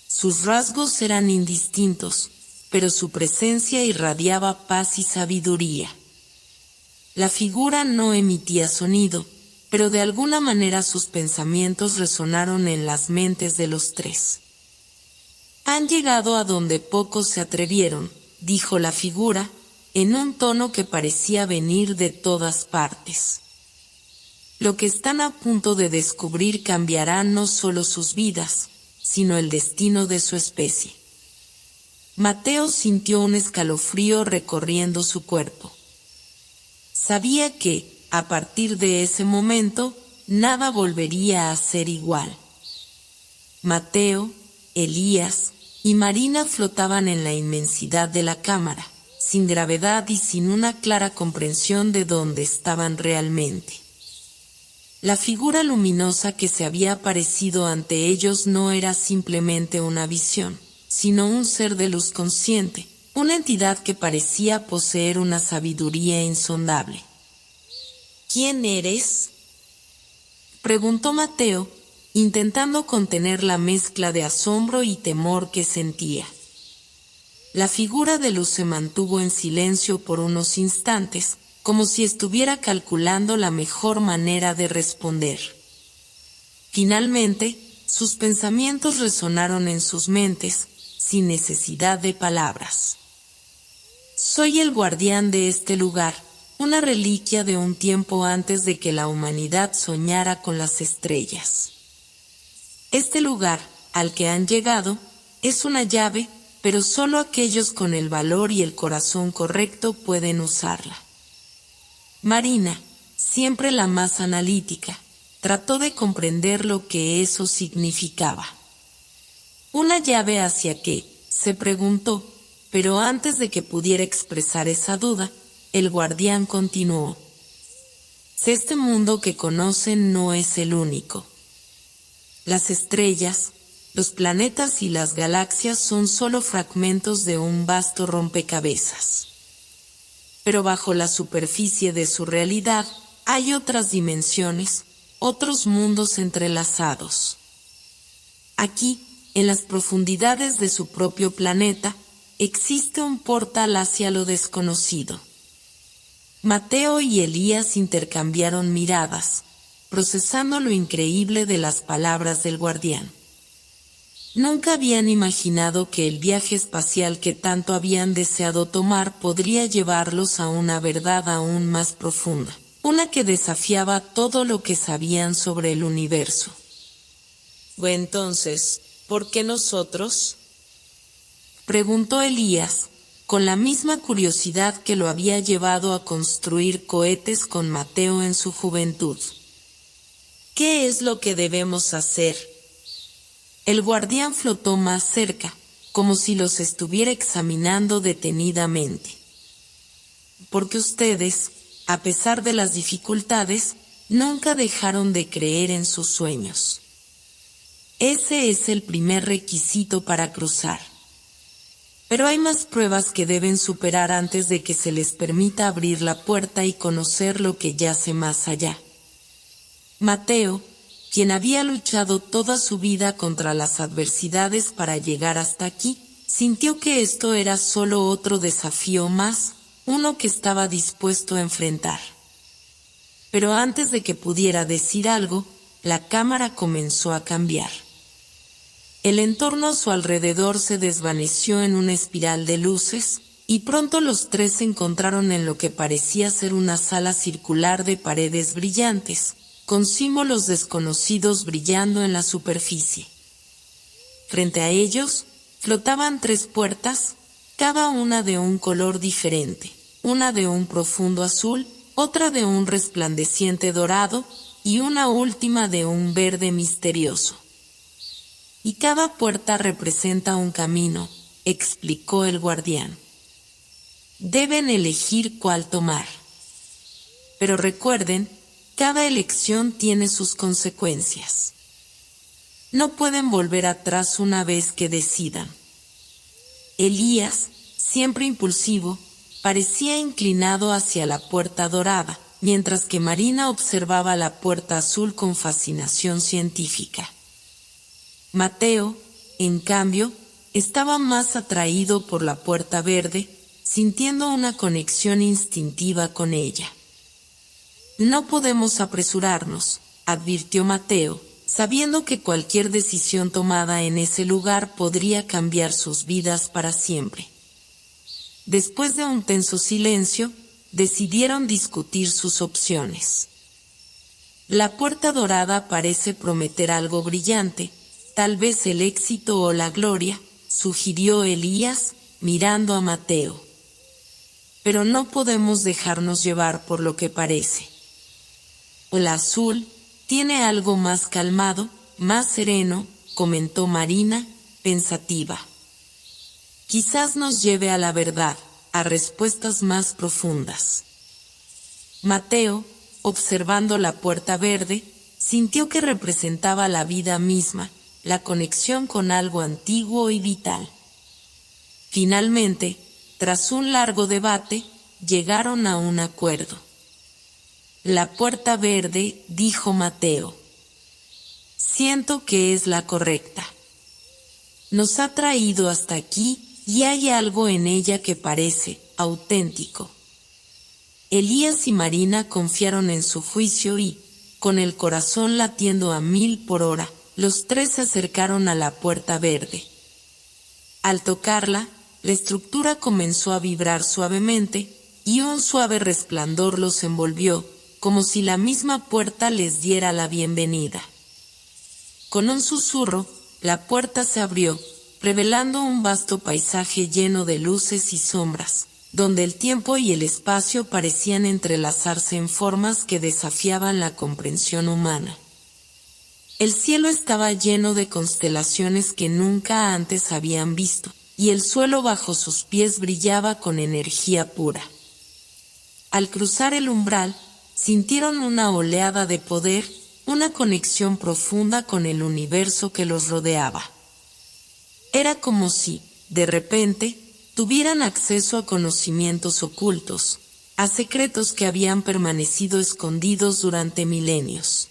A: Sus rasgos eran indistintos, pero su presencia irradiaba paz y sabiduría. La figura no emitía sonido, pero de alguna manera sus pensamientos resonaron en las mentes de los tres. Han llegado a donde pocos se atrevieron, dijo la figura, en un tono que parecía venir de todas partes. Lo que están a punto de descubrir cambiará no solo sus vidas, sino el destino de su especie. Mateo sintió un escalofrío recorriendo su cuerpo. Sabía que, a partir de ese momento, nada volvería a ser igual. Mateo, Elías y Marina flotaban en la inmensidad de la cámara, sin gravedad y sin una clara comprensión de dónde estaban realmente. La figura luminosa que se había aparecido ante ellos no era simplemente una visión, sino un ser de luz consciente, una entidad que parecía poseer una sabiduría insondable. ¿Quién eres?, preguntó Mateo, intentando contener la mezcla de asombro y temor que sentía. La figura de luz se mantuvo en silencio por unos instantes, como si estuviera calculando la mejor manera de responder. Finalmente, sus pensamientos resonaron en sus mentes, sin necesidad de palabras. Soy el guardián de este lugar, una reliquia de un tiempo antes de que la humanidad soñara con las estrellas. Este lugar, al que han llegado, es una llave, pero solo aquellos con el valor y el corazón correcto pueden usarla. Marina, siempre la más analítica, trató de comprender lo que eso significaba. ¿Una llave hacia qué?, se preguntó, pero antes de que pudiera expresar esa duda, el guardián continuó. Este mundo que conocen no es el único. Las estrellas, los planetas y las galaxias son solo fragmentos de un vasto rompecabezas. Pero bajo la superficie de su realidad hay otras dimensiones, otros mundos entrelazados. Aquí, en las profundidades de su propio planeta, existe un portal hacia lo desconocido. Mateo y Elías intercambiaron miradas, procesando lo increíble de las palabras del guardián. Nunca habían imaginado que el viaje espacial que tanto habían deseado tomar podría llevarlos a una verdad aún más profunda, una que desafiaba todo lo que sabían sobre el universo. Entonces, ¿por qué nosotros?, preguntó Elías, con la misma curiosidad que lo había llevado a construir cohetes con Mateo en su juventud. ¿Qué es lo que debemos hacer? El guardián flotó más cerca, como si los estuviera examinando detenidamente. Porque ustedes, a pesar de las dificultades, nunca dejaron de creer en sus sueños. Ese es el primer requisito para cruzar. Pero hay más pruebas que deben superar antes de que se les permita abrir la puerta y conocer lo que yace más allá. Mateo, quien había luchado toda su vida contra las adversidades para llegar hasta aquí, sintió que esto era solo otro desafío más, uno que estaba dispuesto a enfrentar. Pero antes de que pudiera decir algo, la cámara comenzó a cambiar. El entorno a su alrededor se desvaneció en una espiral de luces, y pronto los tres se encontraron en lo que parecía ser una sala circular de paredes brillantes, con símbolos desconocidos brillando en la superficie. Frente a ellos, flotaban 3 puertas, cada una de un color diferente, una de un profundo azul, otra de un resplandeciente dorado, y una última de un verde misterioso. Y cada puerta representa un camino, explicó el guardián. Deben elegir cuál tomar. Pero recuerden, cada elección tiene sus consecuencias. No pueden volver atrás una vez que decidan. Elías, siempre impulsivo, parecía inclinado hacia la puerta dorada, mientras que Marina observaba la puerta azul con fascinación científica. Mateo, en cambio, Estaba más atraído por la puerta verde, sintiendo una conexión instintiva con ella. No podemos apresurarnos, advirtió Mateo, sabiendo que cualquier decisión tomada en ese lugar podría cambiar sus vidas para siempre. Después de un tenso silencio, decidieron discutir sus opciones. La puerta dorada parece prometer algo brillante, tal vez el éxito o la gloria, sugirió Elías, mirando a Mateo. Pero no podemos dejarnos llevar por lo que parece. El azul tiene algo más calmado, más sereno, comentó Marina, pensativa. Quizás nos lleve a la verdad, a respuestas más profundas. Mateo, observando la puerta verde, sintió que representaba la vida misma, la conexión con algo antiguo y vital. Finalmente, tras un largo debate, llegaron a un acuerdo. La puerta verde, dijo Mateo. Siento que es la correcta. Nos ha traído hasta aquí y hay algo en ella que parece auténtico. Elías y Marina confiaron en su juicio y, con el corazón latiendo a 1000 por hora, los tres se acercaron a la puerta verde. Al tocarla, la estructura comenzó a vibrar suavemente, y un suave resplandor los envolvió, como si la misma puerta les diera la bienvenida. Con un susurro, la puerta se abrió, revelando un vasto paisaje lleno de luces y sombras, donde el tiempo y el espacio parecían entrelazarse en formas que desafiaban la comprensión humana. El cielo estaba lleno de constelaciones que nunca antes habían visto, y el suelo bajo sus pies brillaba con energía pura. Al cruzar el umbral, sintieron una oleada de poder, una conexión profunda con el universo que los rodeaba. Era como si, de repente, tuvieran acceso a conocimientos ocultos, a secretos que habían permanecido escondidos durante milenios.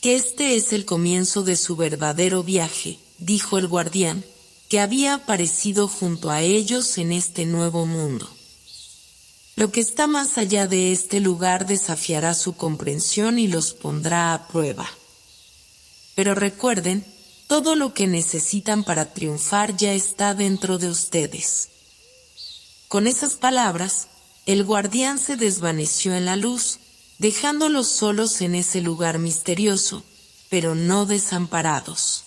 A: Que este es el comienzo de su verdadero viaje, dijo el guardián, que había aparecido junto a ellos en este nuevo mundo. Lo que está más allá de este lugar desafiará su comprensión y los pondrá a prueba. Pero recuerden, todo lo que necesitan para triunfar ya está dentro de ustedes. Con esas palabras, el guardián se desvaneció en la luz, dejándolos solos en ese lugar misterioso, pero no desamparados.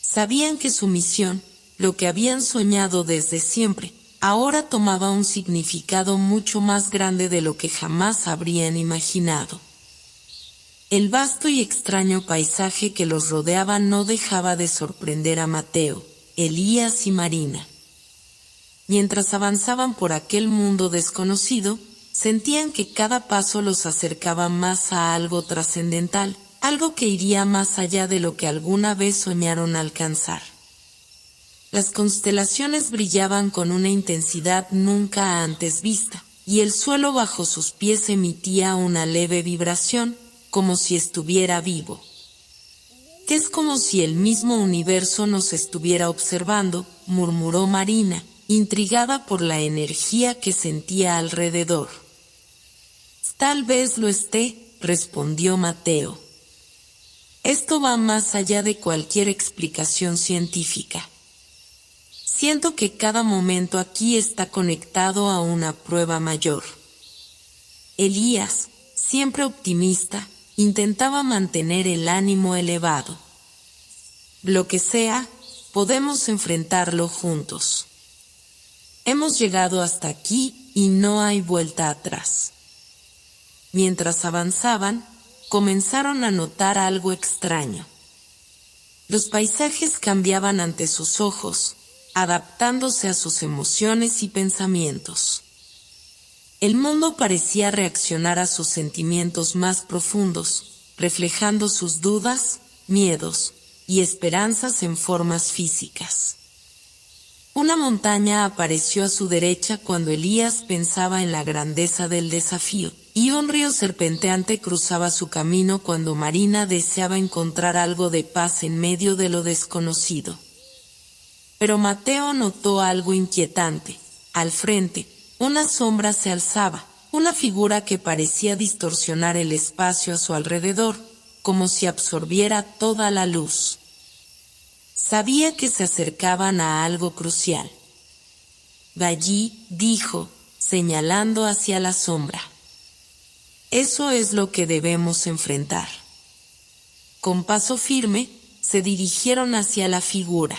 A: Sabían que su misión, lo que habían soñado desde siempre, ahora tomaba un significado mucho más grande de lo que jamás habrían imaginado. El vasto y extraño paisaje que los rodeaba no dejaba de sorprender a Mateo, Elías y Marina. Mientras avanzaban por aquel mundo desconocido, sentían que cada paso los acercaba más a algo trascendental, algo que iría más allá de lo que alguna vez soñaron alcanzar. Las constelaciones brillaban con una intensidad nunca antes vista, y el suelo bajo sus pies emitía una leve vibración, como si estuviera vivo. Que es como si el mismo universo nos estuviera observando, murmuró Marina, intrigada por la energía que sentía alrededor. Tal vez lo esté, respondió Mateo. Esto va más allá de cualquier explicación científica. Siento que cada momento aquí está conectado a una prueba mayor. Elías, siempre optimista, intentaba mantener el ánimo elevado. Lo que sea, podemos enfrentarlo juntos. Hemos llegado hasta aquí y no hay vuelta atrás. Mientras avanzaban, comenzaron a notar algo extraño. Los paisajes cambiaban ante sus ojos, adaptándose a sus emociones y pensamientos. El mundo parecía reaccionar a sus sentimientos más profundos, reflejando sus dudas, miedos y esperanzas en formas físicas. Una montaña apareció a su derecha cuando Elías pensaba en la grandeza del desafío, y un río serpenteante cruzaba su camino cuando Marina deseaba encontrar algo de paz en medio de lo desconocido. Pero Mateo notó algo inquietante. Al frente, una sombra se alzaba, una figura que parecía distorsionar el espacio a su alrededor, como si absorbiera toda la luz. Sabía que se acercaban a algo crucial. Allí, dijo, señalando hacia la sombra. Eso es lo que debemos enfrentar. Con paso firme, se dirigieron hacia la figura.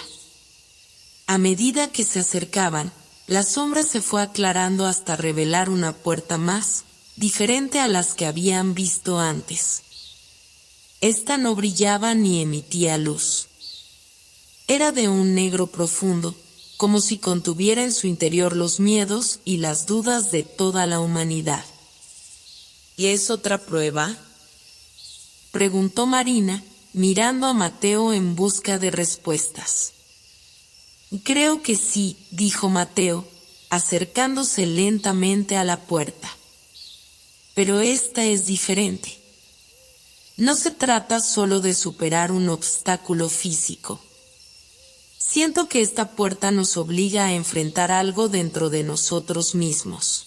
A: A medida que se acercaban, la sombra se fue aclarando hasta revelar una puerta más, diferente a las que habían visto antes. Esta no brillaba ni emitía luz. Era de un negro profundo, como si contuviera en su interior los miedos y las dudas de toda la humanidad. ¿Y es otra prueba?, preguntó Marina, mirando a Mateo en busca de respuestas. Creo que sí, dijo Mateo, acercándose lentamente a la puerta. Pero esta es diferente. No se trata solo de superar un obstáculo físico. Siento que esta puerta nos obliga a enfrentar algo dentro de nosotros mismos.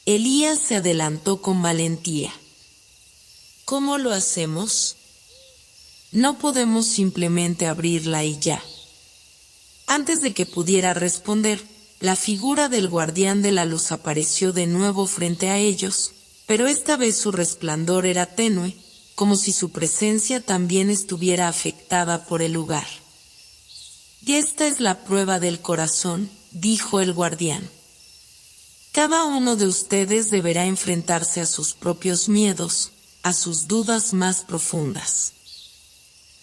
A: Elías se adelantó con valentía. ¿Cómo lo hacemos? No podemos simplemente abrirla y ya. Antes de que pudiera responder, la figura del guardián de la luz apareció de nuevo frente a ellos, pero esta vez su resplandor era tenue, como si su presencia también estuviera afectada por el lugar. Y esta es la prueba del corazón, dijo el guardián. Cada uno de ustedes deberá enfrentarse a sus propios miedos, a sus dudas más profundas.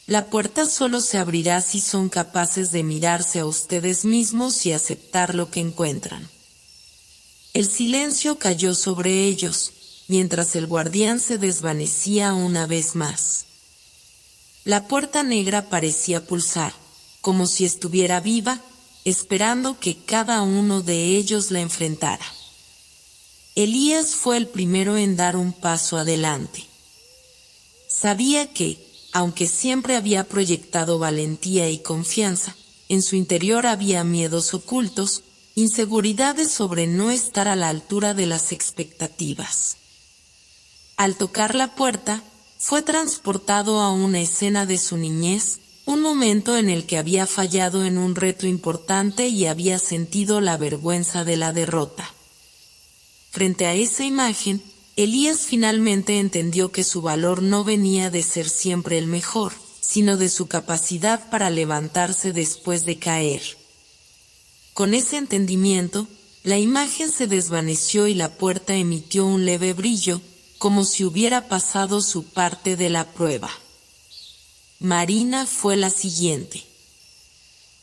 A: La puerta solo se abrirá si son capaces de mirarse a ustedes mismos y aceptar lo que encuentran. El silencio cayó sobre ellos, mientras el guardián se desvanecía una vez más. La puerta negra parecía pulsar, como si estuviera viva, esperando que cada uno de ellos la enfrentara. Elías fue el primero en dar un paso adelante. Sabía que, aunque siempre había proyectado valentía y confianza, en su interior había miedos ocultos, inseguridades sobre no estar a la altura de las expectativas. Al tocar la puerta, fue transportado a una escena de su niñez, un momento en el que había fallado en un reto importante y había sentido la vergüenza de la derrota. Frente a esa imagen, Elías finalmente entendió que su valor no venía de ser siempre el mejor, sino de su capacidad para levantarse después de caer. Con ese entendimiento, la imagen se desvaneció y la puerta emitió un leve brillo, como si hubiera pasado su parte de la prueba. Marina fue la siguiente.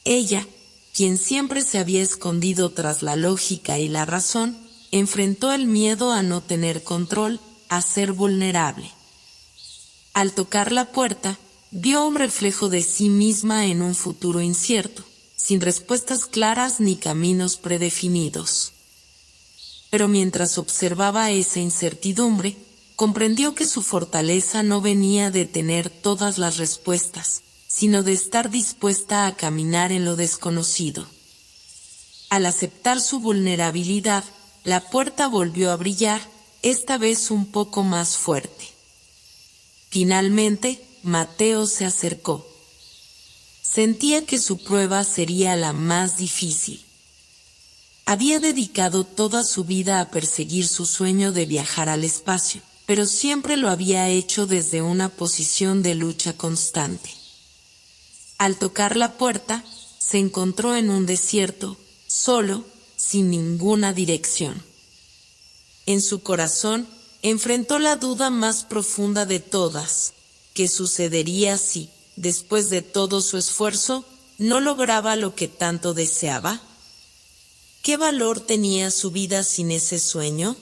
A: Ella, quien siempre se había escondido tras la lógica y la razón, enfrentó el miedo a no tener control, a ser vulnerable. Al tocar la puerta, vio un reflejo de sí misma en un futuro incierto, sin respuestas claras ni caminos predefinidos. Pero mientras observaba esa incertidumbre, comprendió que su fortaleza no venía de tener todas las respuestas, sino de estar dispuesta a caminar en lo desconocido. Al aceptar su vulnerabilidad, la puerta volvió a brillar, esta vez un poco más fuerte. Finalmente, Mateo se acercó. Sentía que su prueba sería la más difícil. Había dedicado toda su vida a perseguir su sueño de viajar al espacio, pero siempre lo había hecho desde una posición de lucha constante. Al tocar la puerta, se encontró en un desierto, solo, sin ninguna dirección. En su corazón, enfrentó la duda más profunda de todas: ¿qué sucedería si, después de todo su esfuerzo, no lograba lo que tanto deseaba? ¿Qué valor tenía su vida sin ese sueño?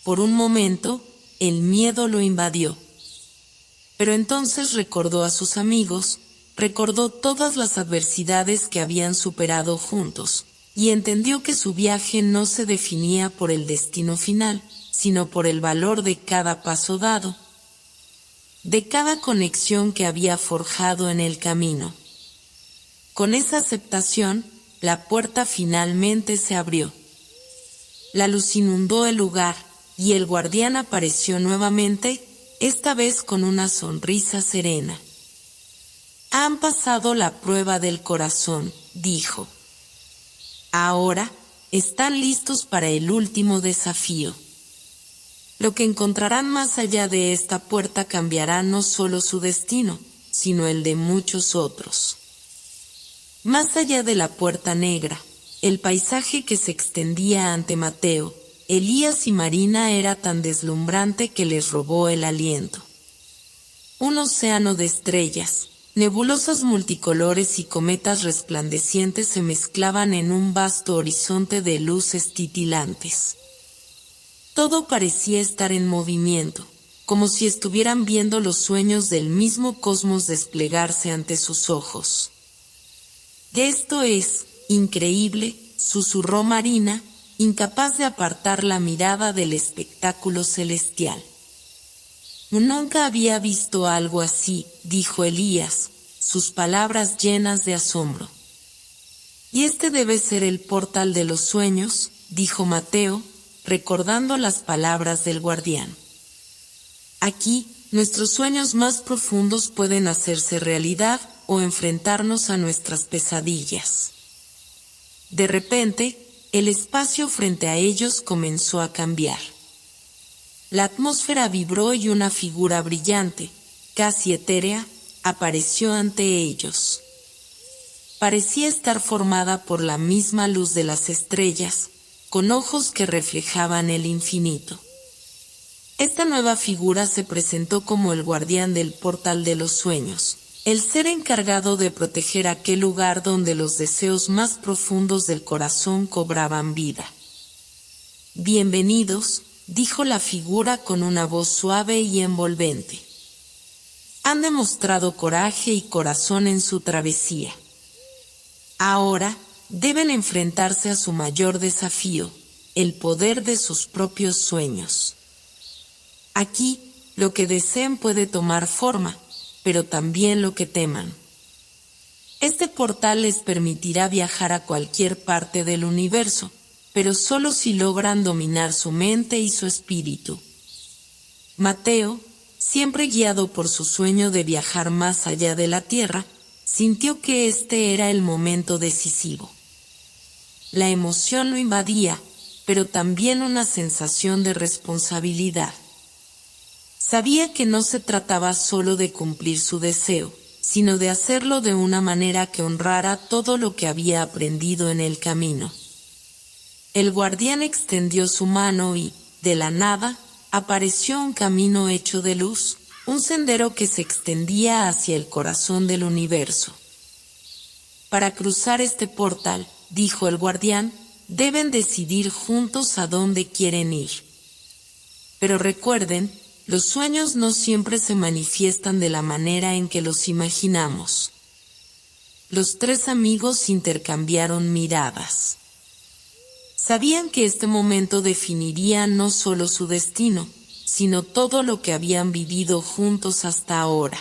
A: Por un momento, el miedo lo invadió. Pero entonces recordó a sus amigos, recordó todas las adversidades que habían superado juntos, y entendió que su viaje no se definía por el destino final, sino por el valor de cada paso dado, de cada conexión que había forjado en el camino. Con esa aceptación, la puerta finalmente se abrió. La luz inundó el lugar, y el guardián apareció nuevamente, esta vez con una sonrisa serena. Han pasado la prueba del corazón, dijo. Ahora, están listos para el último desafío. Lo que encontrarán más allá de esta puerta cambiará no solo su destino, sino el de muchos otros. Más allá de la puerta negra, el paisaje que se extendía ante Mateo, Elías y Marina era tan deslumbrante que les robó el aliento. Un océano de estrellas, nebulosas multicolores y cometas resplandecientes se mezclaban en un vasto horizonte de luces titilantes. Todo parecía estar en movimiento, como si estuvieran viendo los sueños del mismo cosmos desplegarse ante sus ojos. Esto es increíble, susurró Marina, incapaz de apartar la mirada del espectáculo celestial. Nunca había visto algo así, dijo Elías, sus palabras llenas de asombro. Y este debe ser el portal de los sueños, dijo Mateo, recordando las palabras del guardián. Aquí, nuestros sueños más profundos pueden hacerse realidad o enfrentarnos a nuestras pesadillas. De repente, el espacio frente a ellos comenzó a cambiar. La atmósfera vibró y una figura brillante, casi etérea, apareció ante ellos. Parecía estar formada por la misma luz de las estrellas, con ojos que reflejaban el infinito. Esta nueva figura se presentó como el guardián del portal de los sueños, el ser encargado de proteger aquel lugar donde los deseos más profundos del corazón cobraban vida. Bienvenidos, dijo la figura con una voz suave y envolvente. Han demostrado coraje y corazón en su travesía. Ahora, deben enfrentarse a su mayor desafío, el poder de sus propios sueños. Aquí, lo que deseen puede tomar forma, pero también lo que teman. Este portal les permitirá viajar a cualquier parte del universo, pero solo si logran dominar su mente y su espíritu. Mateo, siempre guiado por su sueño de viajar más allá de la Tierra, sintió que este era el momento decisivo. La emoción lo invadía, pero también una sensación de responsabilidad. Sabía que no se trataba solo de cumplir su deseo, sino de hacerlo de una manera que honrara todo lo que había aprendido en el camino. El guardián extendió su mano y, de la nada, apareció un camino hecho de luz, un sendero que se extendía hacia el corazón del universo. Para cruzar este portal, dijo el guardián, deben decidir juntos a dónde quieren ir. Pero recuerden, los sueños no siempre se manifiestan de la manera en que los imaginamos. Los tres amigos intercambiaron miradas. Sabían que este momento definiría no solo su destino, sino todo lo que habían vivido juntos hasta ahora.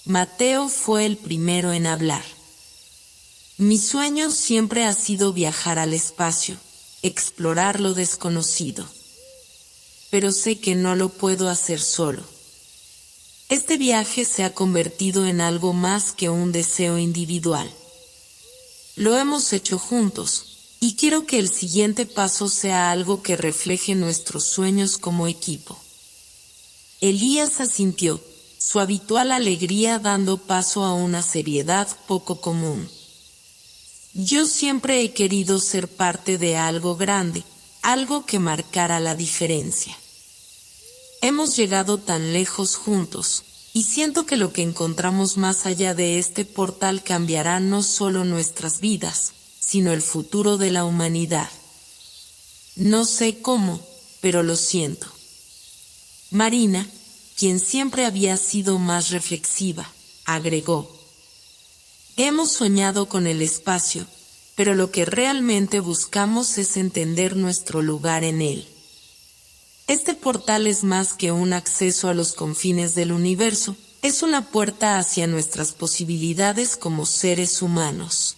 A: Mateo fue el primero en hablar. Mi sueño siempre ha sido viajar al espacio, explorar lo desconocido. Pero sé que no lo puedo hacer solo. Este viaje se ha convertido en algo más que un deseo individual. Lo hemos hecho juntos, y quiero que el siguiente paso sea algo que refleje nuestros sueños como equipo. Elías asintió, su habitual alegría dando paso a una seriedad poco común. Yo siempre he querido ser parte de algo grande, algo que marcara la diferencia. Hemos llegado tan lejos juntos, y siento que lo que encontramos más allá de este portal cambiará no solo nuestras vidas, sino el futuro de la humanidad. No sé cómo, pero lo siento. Marina, quien siempre había sido más reflexiva, agregó. Hemos soñado con el espacio, pero lo que realmente buscamos es entender nuestro lugar en él. Este portal es más que un acceso a los confines del universo, es una puerta hacia nuestras posibilidades como seres humanos.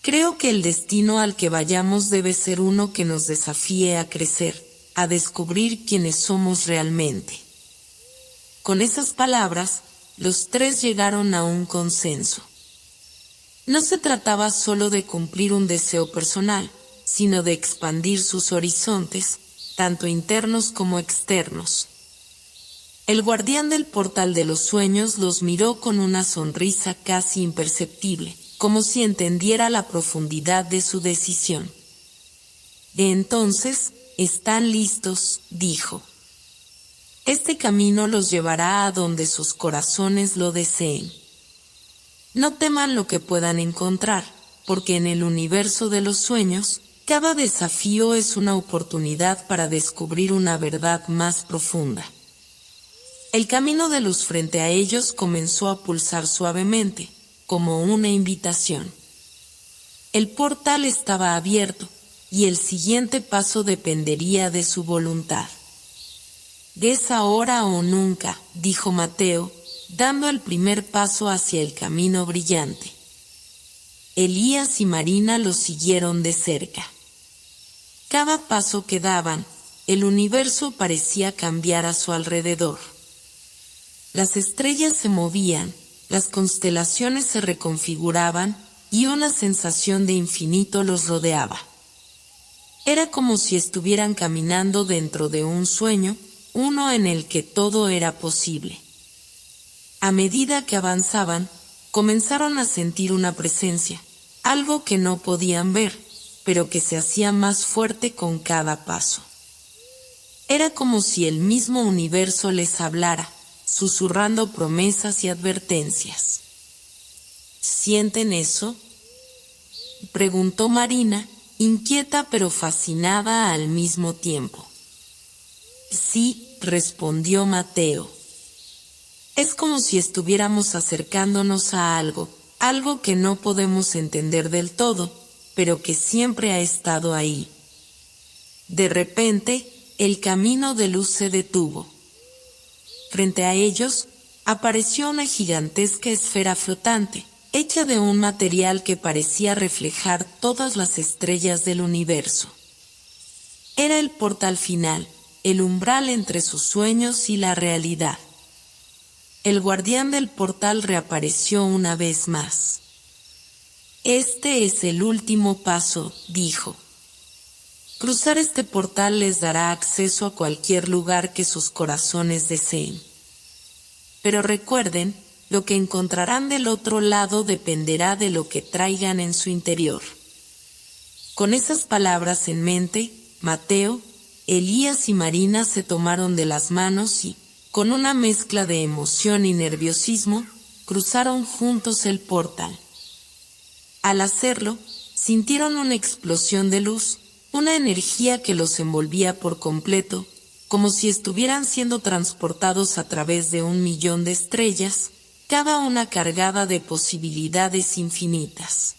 A: Creo que el destino al que vayamos debe ser uno que nos desafíe a crecer, a descubrir quiénes somos realmente. Con esas palabras, los tres llegaron a un consenso. No se trataba solo de cumplir un deseo personal, sino de expandir sus horizontes, tanto internos como externos. El guardián del portal de los sueños los miró con una sonrisa casi imperceptible, como si entendiera la profundidad de su decisión. Entonces, ¿están listos?, dijo. Este camino los llevará a donde sus corazones lo deseen. No teman lo que puedan encontrar, porque en el universo de los sueños, cada desafío es una oportunidad para descubrir una verdad más profunda. El camino de luz frente a ellos comenzó a pulsar suavemente, como una invitación. El portal estaba abierto, y el siguiente paso dependería de su voluntad. «Es ahora o nunca», dijo Mateo, dando el primer paso hacia el camino brillante. Elías y Marina lo siguieron de cerca. Cada paso que daban, el universo parecía cambiar a su alrededor. Las estrellas se movían, las constelaciones se reconfiguraban y una sensación de infinito los rodeaba. Era como si estuvieran caminando dentro de un sueño, uno en el que todo era posible. A medida que avanzaban, comenzaron a sentir una presencia, algo que no podían ver, pero que se hacía más fuerte con cada paso. Era como si el mismo universo les hablara, susurrando promesas y advertencias. ¿Sienten eso?, preguntó Marina, inquieta pero fascinada al mismo tiempo. Sí, respondió Mateo. Es como si estuviéramos acercándonos a algo que no podemos entender del todo, pero que siempre ha estado ahí. De repente, el camino de luz se detuvo. Frente a ellos, apareció una gigantesca esfera flotante, hecha de un material que parecía reflejar todas las estrellas del universo. Era el portal final, el umbral entre sus sueños y la realidad. El guardián del portal reapareció una vez más. Este es el último paso, dijo. Cruzar este portal les dará acceso a cualquier lugar que sus corazones deseen. Pero recuerden, lo que encontrarán del otro lado dependerá de lo que traigan en su interior. Con esas palabras en mente, Mateo, Elías y Marina se tomaron de las manos y, con una mezcla de emoción y nerviosismo, cruzaron juntos el portal. Al hacerlo, sintieron una explosión de luz, una energía que los envolvía por completo, como si estuvieran siendo transportados a través de 1.000.000 de estrellas, cada una cargada de posibilidades infinitas.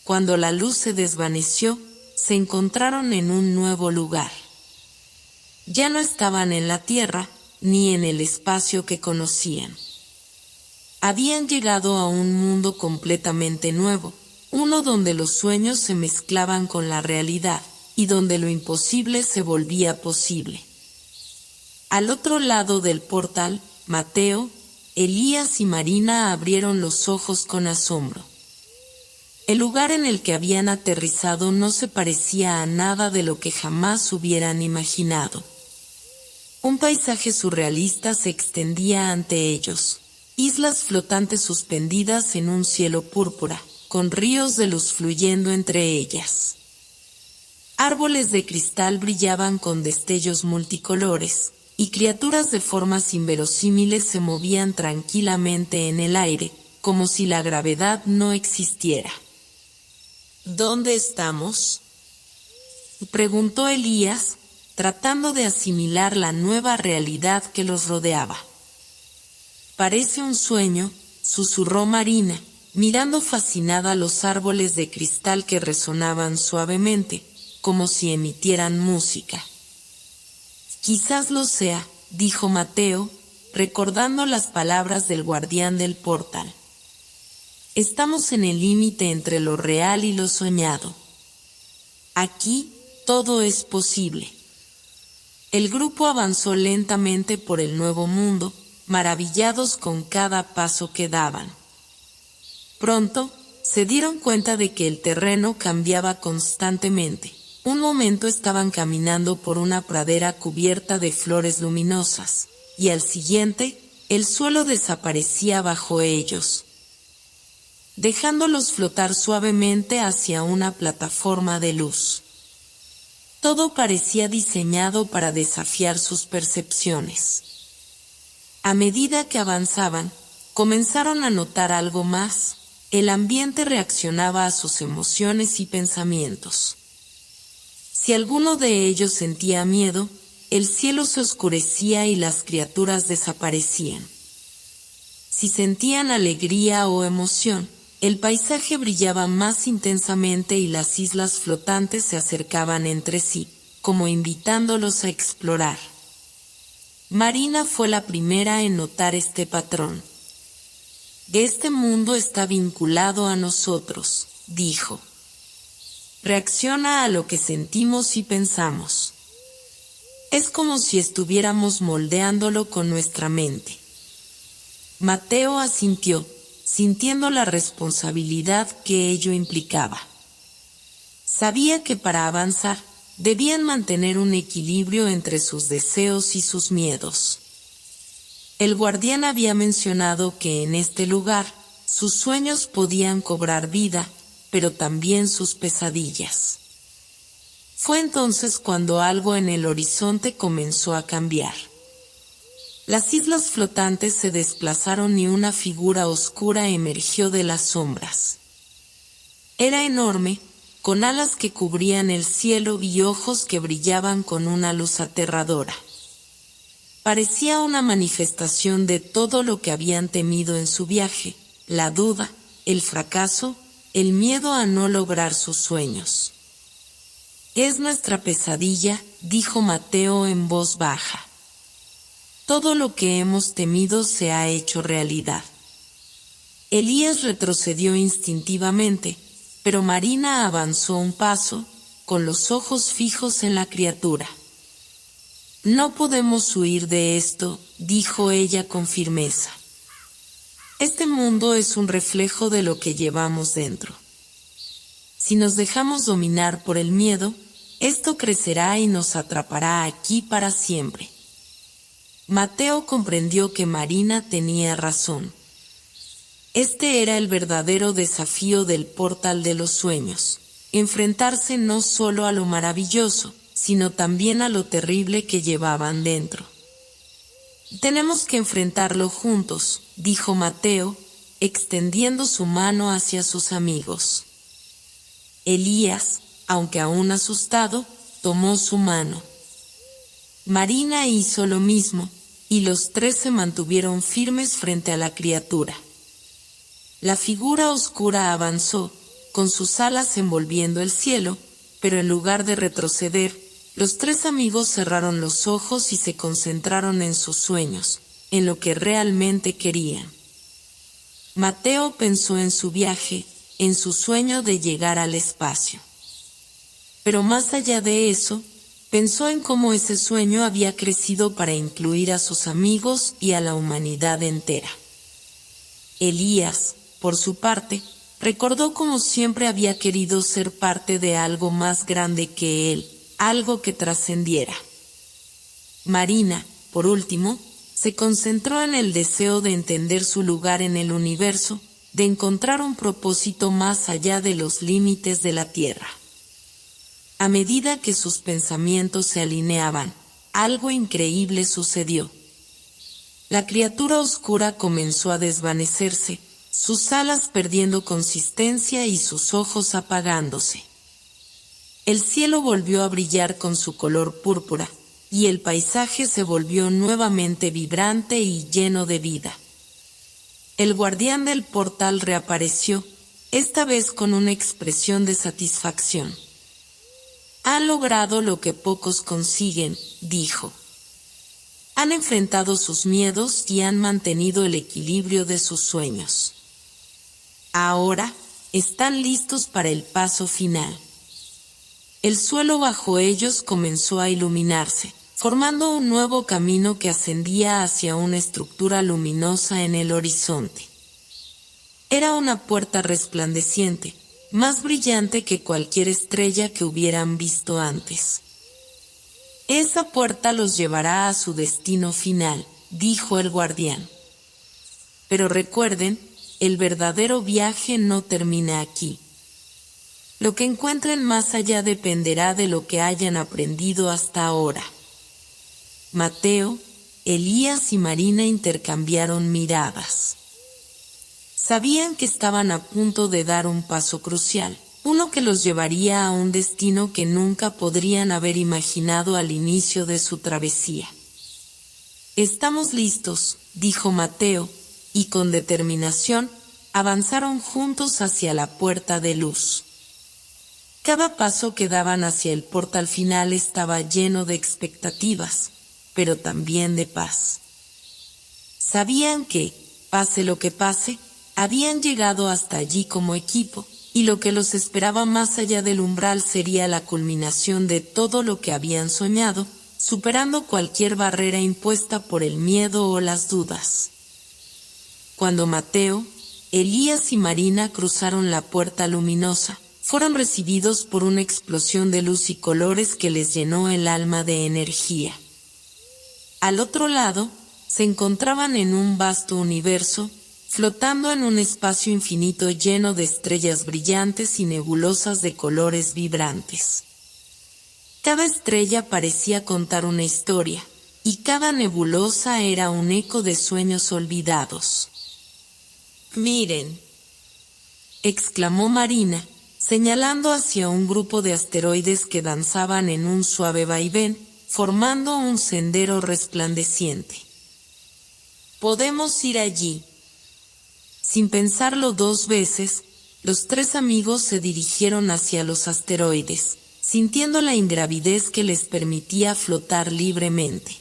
A: Cuando la luz se desvaneció, se encontraron en un nuevo lugar. Ya no estaban en la Tierra, ni en el espacio que conocían. Habían llegado a un mundo completamente nuevo, uno donde los sueños se mezclaban con la realidad, y donde lo imposible se volvía posible. Al otro lado del portal, Mateo, Elías y Marina abrieron los ojos con asombro. El lugar en el que habían aterrizado no se parecía a nada de lo que jamás hubieran imaginado. Un paisaje surrealista se extendía ante ellos, islas flotantes suspendidas en un cielo púrpura, con ríos de luz fluyendo entre ellas. Árboles de cristal brillaban con destellos multicolores, y criaturas de formas inverosímiles se movían tranquilamente en el aire, como si la gravedad no existiera. ¿Dónde estamos?, preguntó Elías, tratando de asimilar la nueva realidad que los rodeaba. Parece un sueño, susurró Marina, mirando fascinada los árboles de cristal que resonaban suavemente, como si emitieran música. Quizás lo sea, dijo Mateo, recordando las palabras del guardián del portal. Estamos en el límite entre lo real y lo soñado. Aquí, todo es posible. El grupo avanzó lentamente por el nuevo mundo, maravillados con cada paso que daban. Pronto, se dieron cuenta de que el terreno cambiaba constantemente. Un momento estaban caminando por una pradera cubierta de flores luminosas, y al siguiente, el suelo desaparecía bajo ellos, dejándolos flotar suavemente hacia una plataforma de luz. Todo parecía diseñado para desafiar sus percepciones. A medida que avanzaban, comenzaron a notar algo más. El ambiente reaccionaba a sus emociones y pensamientos. Si alguno de ellos sentía miedo, el cielo se oscurecía y las criaturas desaparecían. Si sentían alegría o emoción, el paisaje brillaba más intensamente y las islas flotantes se acercaban entre sí, como invitándolos a explorar. Marina fue la primera en notar este patrón. Este mundo está vinculado a nosotros, dijo. Reacciona a lo que sentimos y pensamos. Es como si estuviéramos moldeándolo con nuestra mente. Mateo asintió, sintiendo la responsabilidad que ello implicaba. Sabía que para avanzar, debían mantener un equilibrio entre sus deseos y sus miedos. El guardián había mencionado que en este lugar, sus sueños podían cobrar vida, pero también sus pesadillas. Fue entonces cuando algo en el horizonte comenzó a cambiar. Las islas flotantes se desplazaron y una figura oscura emergió de las sombras. Era enorme, con alas que cubrían el cielo y ojos que brillaban con una luz aterradora. Parecía una manifestación de todo lo que habían temido en su viaje: la duda, el fracaso, el miedo a no lograr sus sueños. Es nuestra pesadilla, dijo Mateo en voz baja. Todo lo que hemos temido se ha hecho realidad. Elías retrocedió instintivamente, pero Marina avanzó un paso, con los ojos fijos en la criatura. No podemos huir de esto, dijo ella con firmeza. Este mundo es un reflejo de lo que llevamos dentro. Si nos dejamos dominar por el miedo, esto crecerá y nos atrapará aquí para siempre. Mateo comprendió que Marina tenía razón. Este era el verdadero desafío del portal de los sueños: enfrentarse no solo a lo maravilloso, sino también a lo terrible que llevaban dentro. Tenemos que enfrentarlo juntos, dijo Mateo, extendiendo su mano hacia sus amigos. Elías, aunque aún asustado, tomó su mano. Marina hizo lo mismo, y los tres se mantuvieron firmes frente a la criatura. La figura oscura avanzó, con sus alas envolviendo el cielo, pero en lugar de retroceder, los tres amigos cerraron los ojos y se concentraron en sus sueños, en lo que realmente querían. Mateo pensó en su viaje, en su sueño de llegar al espacio. Pero más allá de eso, pensó en cómo ese sueño había crecido para incluir a sus amigos y a la humanidad entera. Elías, por su parte, recordó cómo siempre había querido ser parte de algo más grande que él, algo que trascendiera. Marina, por último, se concentró en el deseo de entender su lugar en el universo, de encontrar un propósito más allá de los límites de la Tierra. A medida que sus pensamientos se alineaban, algo increíble sucedió. La criatura oscura comenzó a desvanecerse, sus alas perdiendo consistencia y sus ojos apagándose. El cielo volvió a brillar con su color púrpura, y el paisaje se volvió nuevamente vibrante y lleno de vida. El guardián del portal reapareció, esta vez con una expresión de satisfacción. «Han logrado lo que pocos consiguen», dijo. han enfrentado sus miedos y han mantenido el equilibrio de sus sueños. Ahora, están listos para el paso final. El suelo bajo ellos comenzó a iluminarse, formando un nuevo camino que ascendía hacia una estructura luminosa en el horizonte. Era una puerta resplandeciente, más brillante que cualquier estrella que hubieran visto antes. Esa puerta los llevará a su destino final, dijo el guardián. Pero recuerden, el verdadero viaje no termina aquí. Lo que encuentren más allá dependerá de lo que hayan aprendido hasta ahora. Mateo, Elías y Marina intercambiaron miradas. Sabían que estaban a punto de dar un paso crucial, uno que los llevaría a un destino que nunca podrían haber imaginado al inicio de su travesía. «Estamos listos», dijo Mateo, y con determinación avanzaron juntos hacia la puerta de luz. Cada paso que daban hacia el portal final estaba lleno de expectativas, pero también de paz. Sabían que, pase lo que pase, habían llegado hasta allí como equipo, y lo que los esperaba más allá del umbral sería la culminación de todo lo que habían soñado, superando cualquier barrera impuesta por el miedo o las dudas. Cuando Mateo, Elías y Marina cruzaron la puerta luminosa, fueron recibidos por una explosión de luz y colores que les llenó el alma de energía. Al otro lado, se encontraban en un vasto universo, flotando en un espacio infinito lleno de estrellas brillantes y nebulosas de colores vibrantes. Cada estrella parecía contar una historia, y cada nebulosa era un eco de sueños olvidados. «Miren», exclamó Marina, señalando hacia un grupo de asteroides que danzaban en un suave vaivén, formando un sendero resplandeciente. «Podemos ir allí». Sin pensarlo dos veces, los tres amigos se dirigieron hacia los asteroides, sintiendo la ingravidez que les permitía flotar libremente.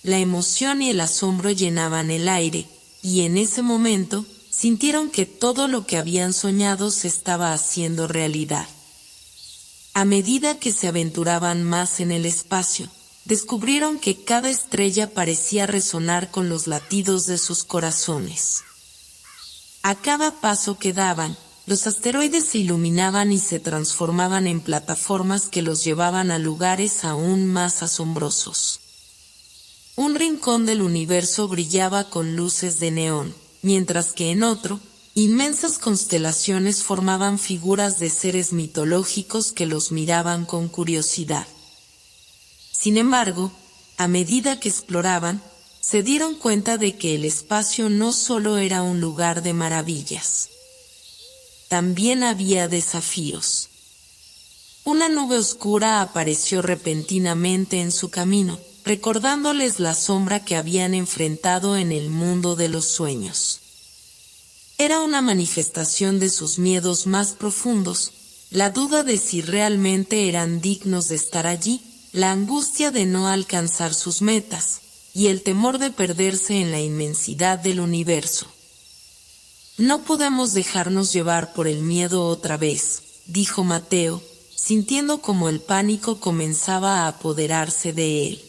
A: La emoción y el asombro llenaban el aire, y en ese momento, sintieron que todo lo que habían soñado se estaba haciendo realidad. A medida que se aventuraban más en el espacio, descubrieron que cada estrella parecía resonar con los latidos de sus corazones. A cada paso que daban, los asteroides se iluminaban y se transformaban en plataformas que los llevaban a lugares aún más asombrosos. Un rincón del universo brillaba con luces de neón, mientras que en otro, inmensas constelaciones formaban figuras de seres mitológicos que los miraban con curiosidad. Sin embargo, a medida que exploraban, se dieron cuenta de que el espacio no solo era un lugar de maravillas. También había desafíos. Una nube oscura apareció repentinamente en su camino, recordándoles la sombra que habían enfrentado en el mundo de los sueños. Era una manifestación de sus miedos más profundos, la duda de si realmente eran dignos de estar allí, la angustia de no alcanzar sus metas, y el temor de perderse en la inmensidad del universo. «No podemos dejarnos llevar por el miedo otra vez», dijo Mateo, sintiendo como el pánico comenzaba a apoderarse de él.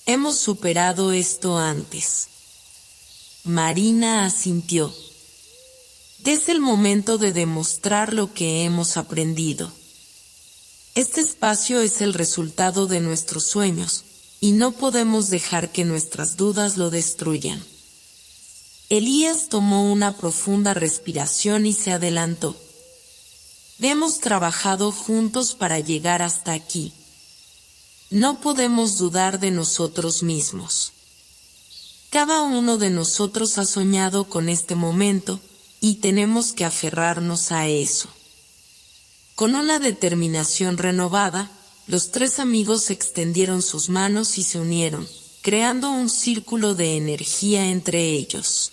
A: «Hemos superado esto antes». Marina asintió. «Es el momento de demostrar lo que hemos aprendido. Este espacio es el resultado de nuestros sueños, y no podemos dejar que nuestras dudas lo destruyan». Elías tomó una profunda respiración y se adelantó. «Hemos trabajado juntos para llegar hasta aquí. No podemos dudar de nosotros mismos. Cada uno de nosotros ha soñado con este momento, y tenemos que aferrarnos a eso». Con una determinación renovada, los tres amigos extendieron sus manos y se unieron, creando un círculo de energía entre ellos.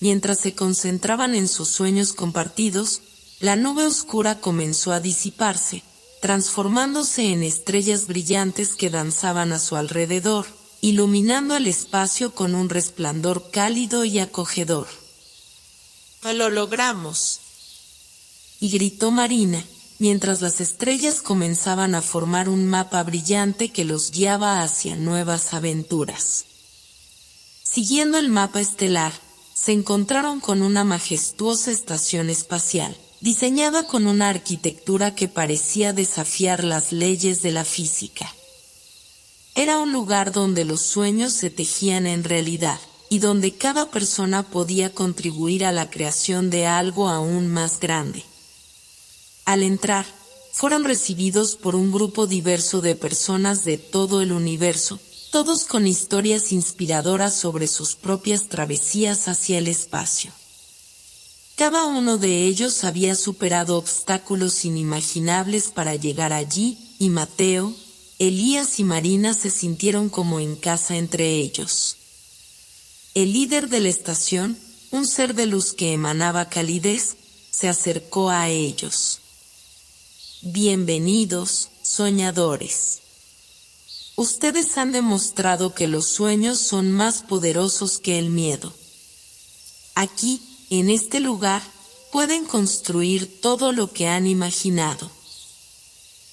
A: Mientras se concentraban en sus sueños compartidos, la nube oscura comenzó a disiparse, transformándose en estrellas brillantes que danzaban a su alrededor, iluminando el espacio con un resplandor cálido y acogedor. «Lo logramos», y gritó Marina, mientras las estrellas comenzaban a formar un mapa brillante que los guiaba hacia nuevas aventuras. Siguiendo el mapa estelar, se encontraron con una majestuosa estación espacial, diseñada con una arquitectura que parecía desafiar las leyes de la física. Era un lugar donde los sueños se tejían en realidad, y donde cada persona podía contribuir a la creación de algo aún más grande. Al entrar, fueron recibidos por un grupo diverso de personas de todo el universo, todos con historias inspiradoras sobre sus propias travesías hacia el espacio. Cada uno de ellos había superado obstáculos inimaginables para llegar allí, y Mateo, Elías y Marina se sintieron como en casa entre ellos. El líder de la estación, un ser de luz que emanaba calidez, se acercó a ellos. «Bienvenidos, soñadores. Ustedes han demostrado que los sueños son más poderosos que el miedo. Aquí, en este lugar, pueden construir todo lo que han imaginado.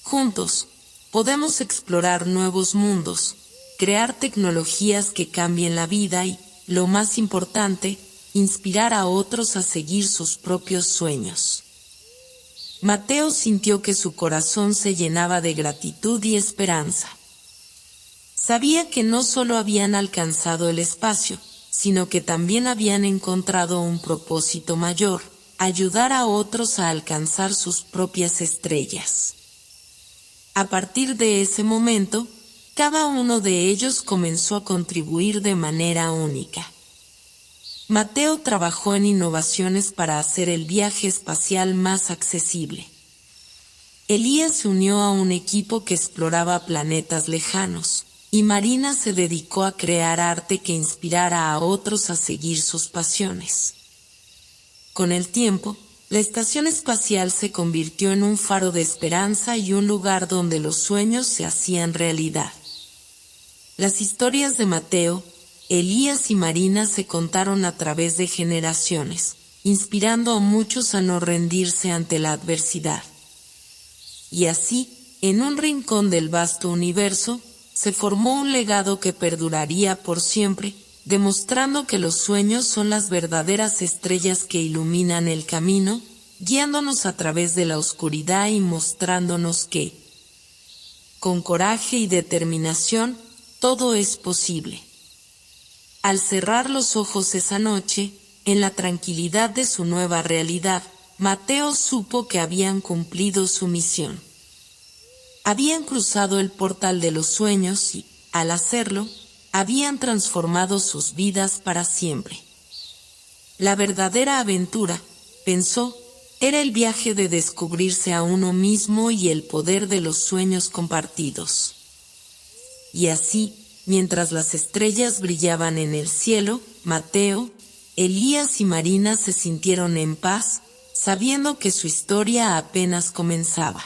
A: Juntos, podemos explorar nuevos mundos, crear tecnologías que cambien la vida y, lo más importante, inspirar a otros a seguir sus propios sueños». Mateo sintió que su corazón se llenaba de gratitud y esperanza. Sabía que no solo habían alcanzado el espacio, sino que también habían encontrado un propósito mayor: ayudar a otros a alcanzar sus propias estrellas. A partir de ese momento, cada uno de ellos comenzó a contribuir de manera única. Mateo trabajó en innovaciones para hacer el viaje espacial más accesible. Elías se unió a un equipo que exploraba planetas lejanos, y Marina se dedicó a crear arte que inspirara a otros a seguir sus pasiones. Con el tiempo, la estación espacial se convirtió en un faro de esperanza y un lugar donde los sueños se hacían realidad. Las historias de Mateo, Elías y Marina se contaron a través de generaciones, inspirando a muchos a no rendirse ante la adversidad. Y así, en un rincón del vasto universo, se formó un legado que perduraría por siempre, demostrando que los sueños son las verdaderas estrellas que iluminan el camino, guiándonos a través de la oscuridad y mostrándonos que, con coraje y determinación, todo es posible. Al cerrar los ojos esa noche, en la tranquilidad de su nueva realidad, Mateo supo que habían cumplido su misión. Habían cruzado el portal de los sueños y, al hacerlo, habían transformado sus vidas para siempre. La verdadera aventura, pensó, era el viaje de descubrirse a uno mismo y el poder de los sueños compartidos. Y así, mientras las estrellas brillaban en el cielo, Mateo, Elías y Marina se sintieron en paz, sabiendo que su historia apenas comenzaba.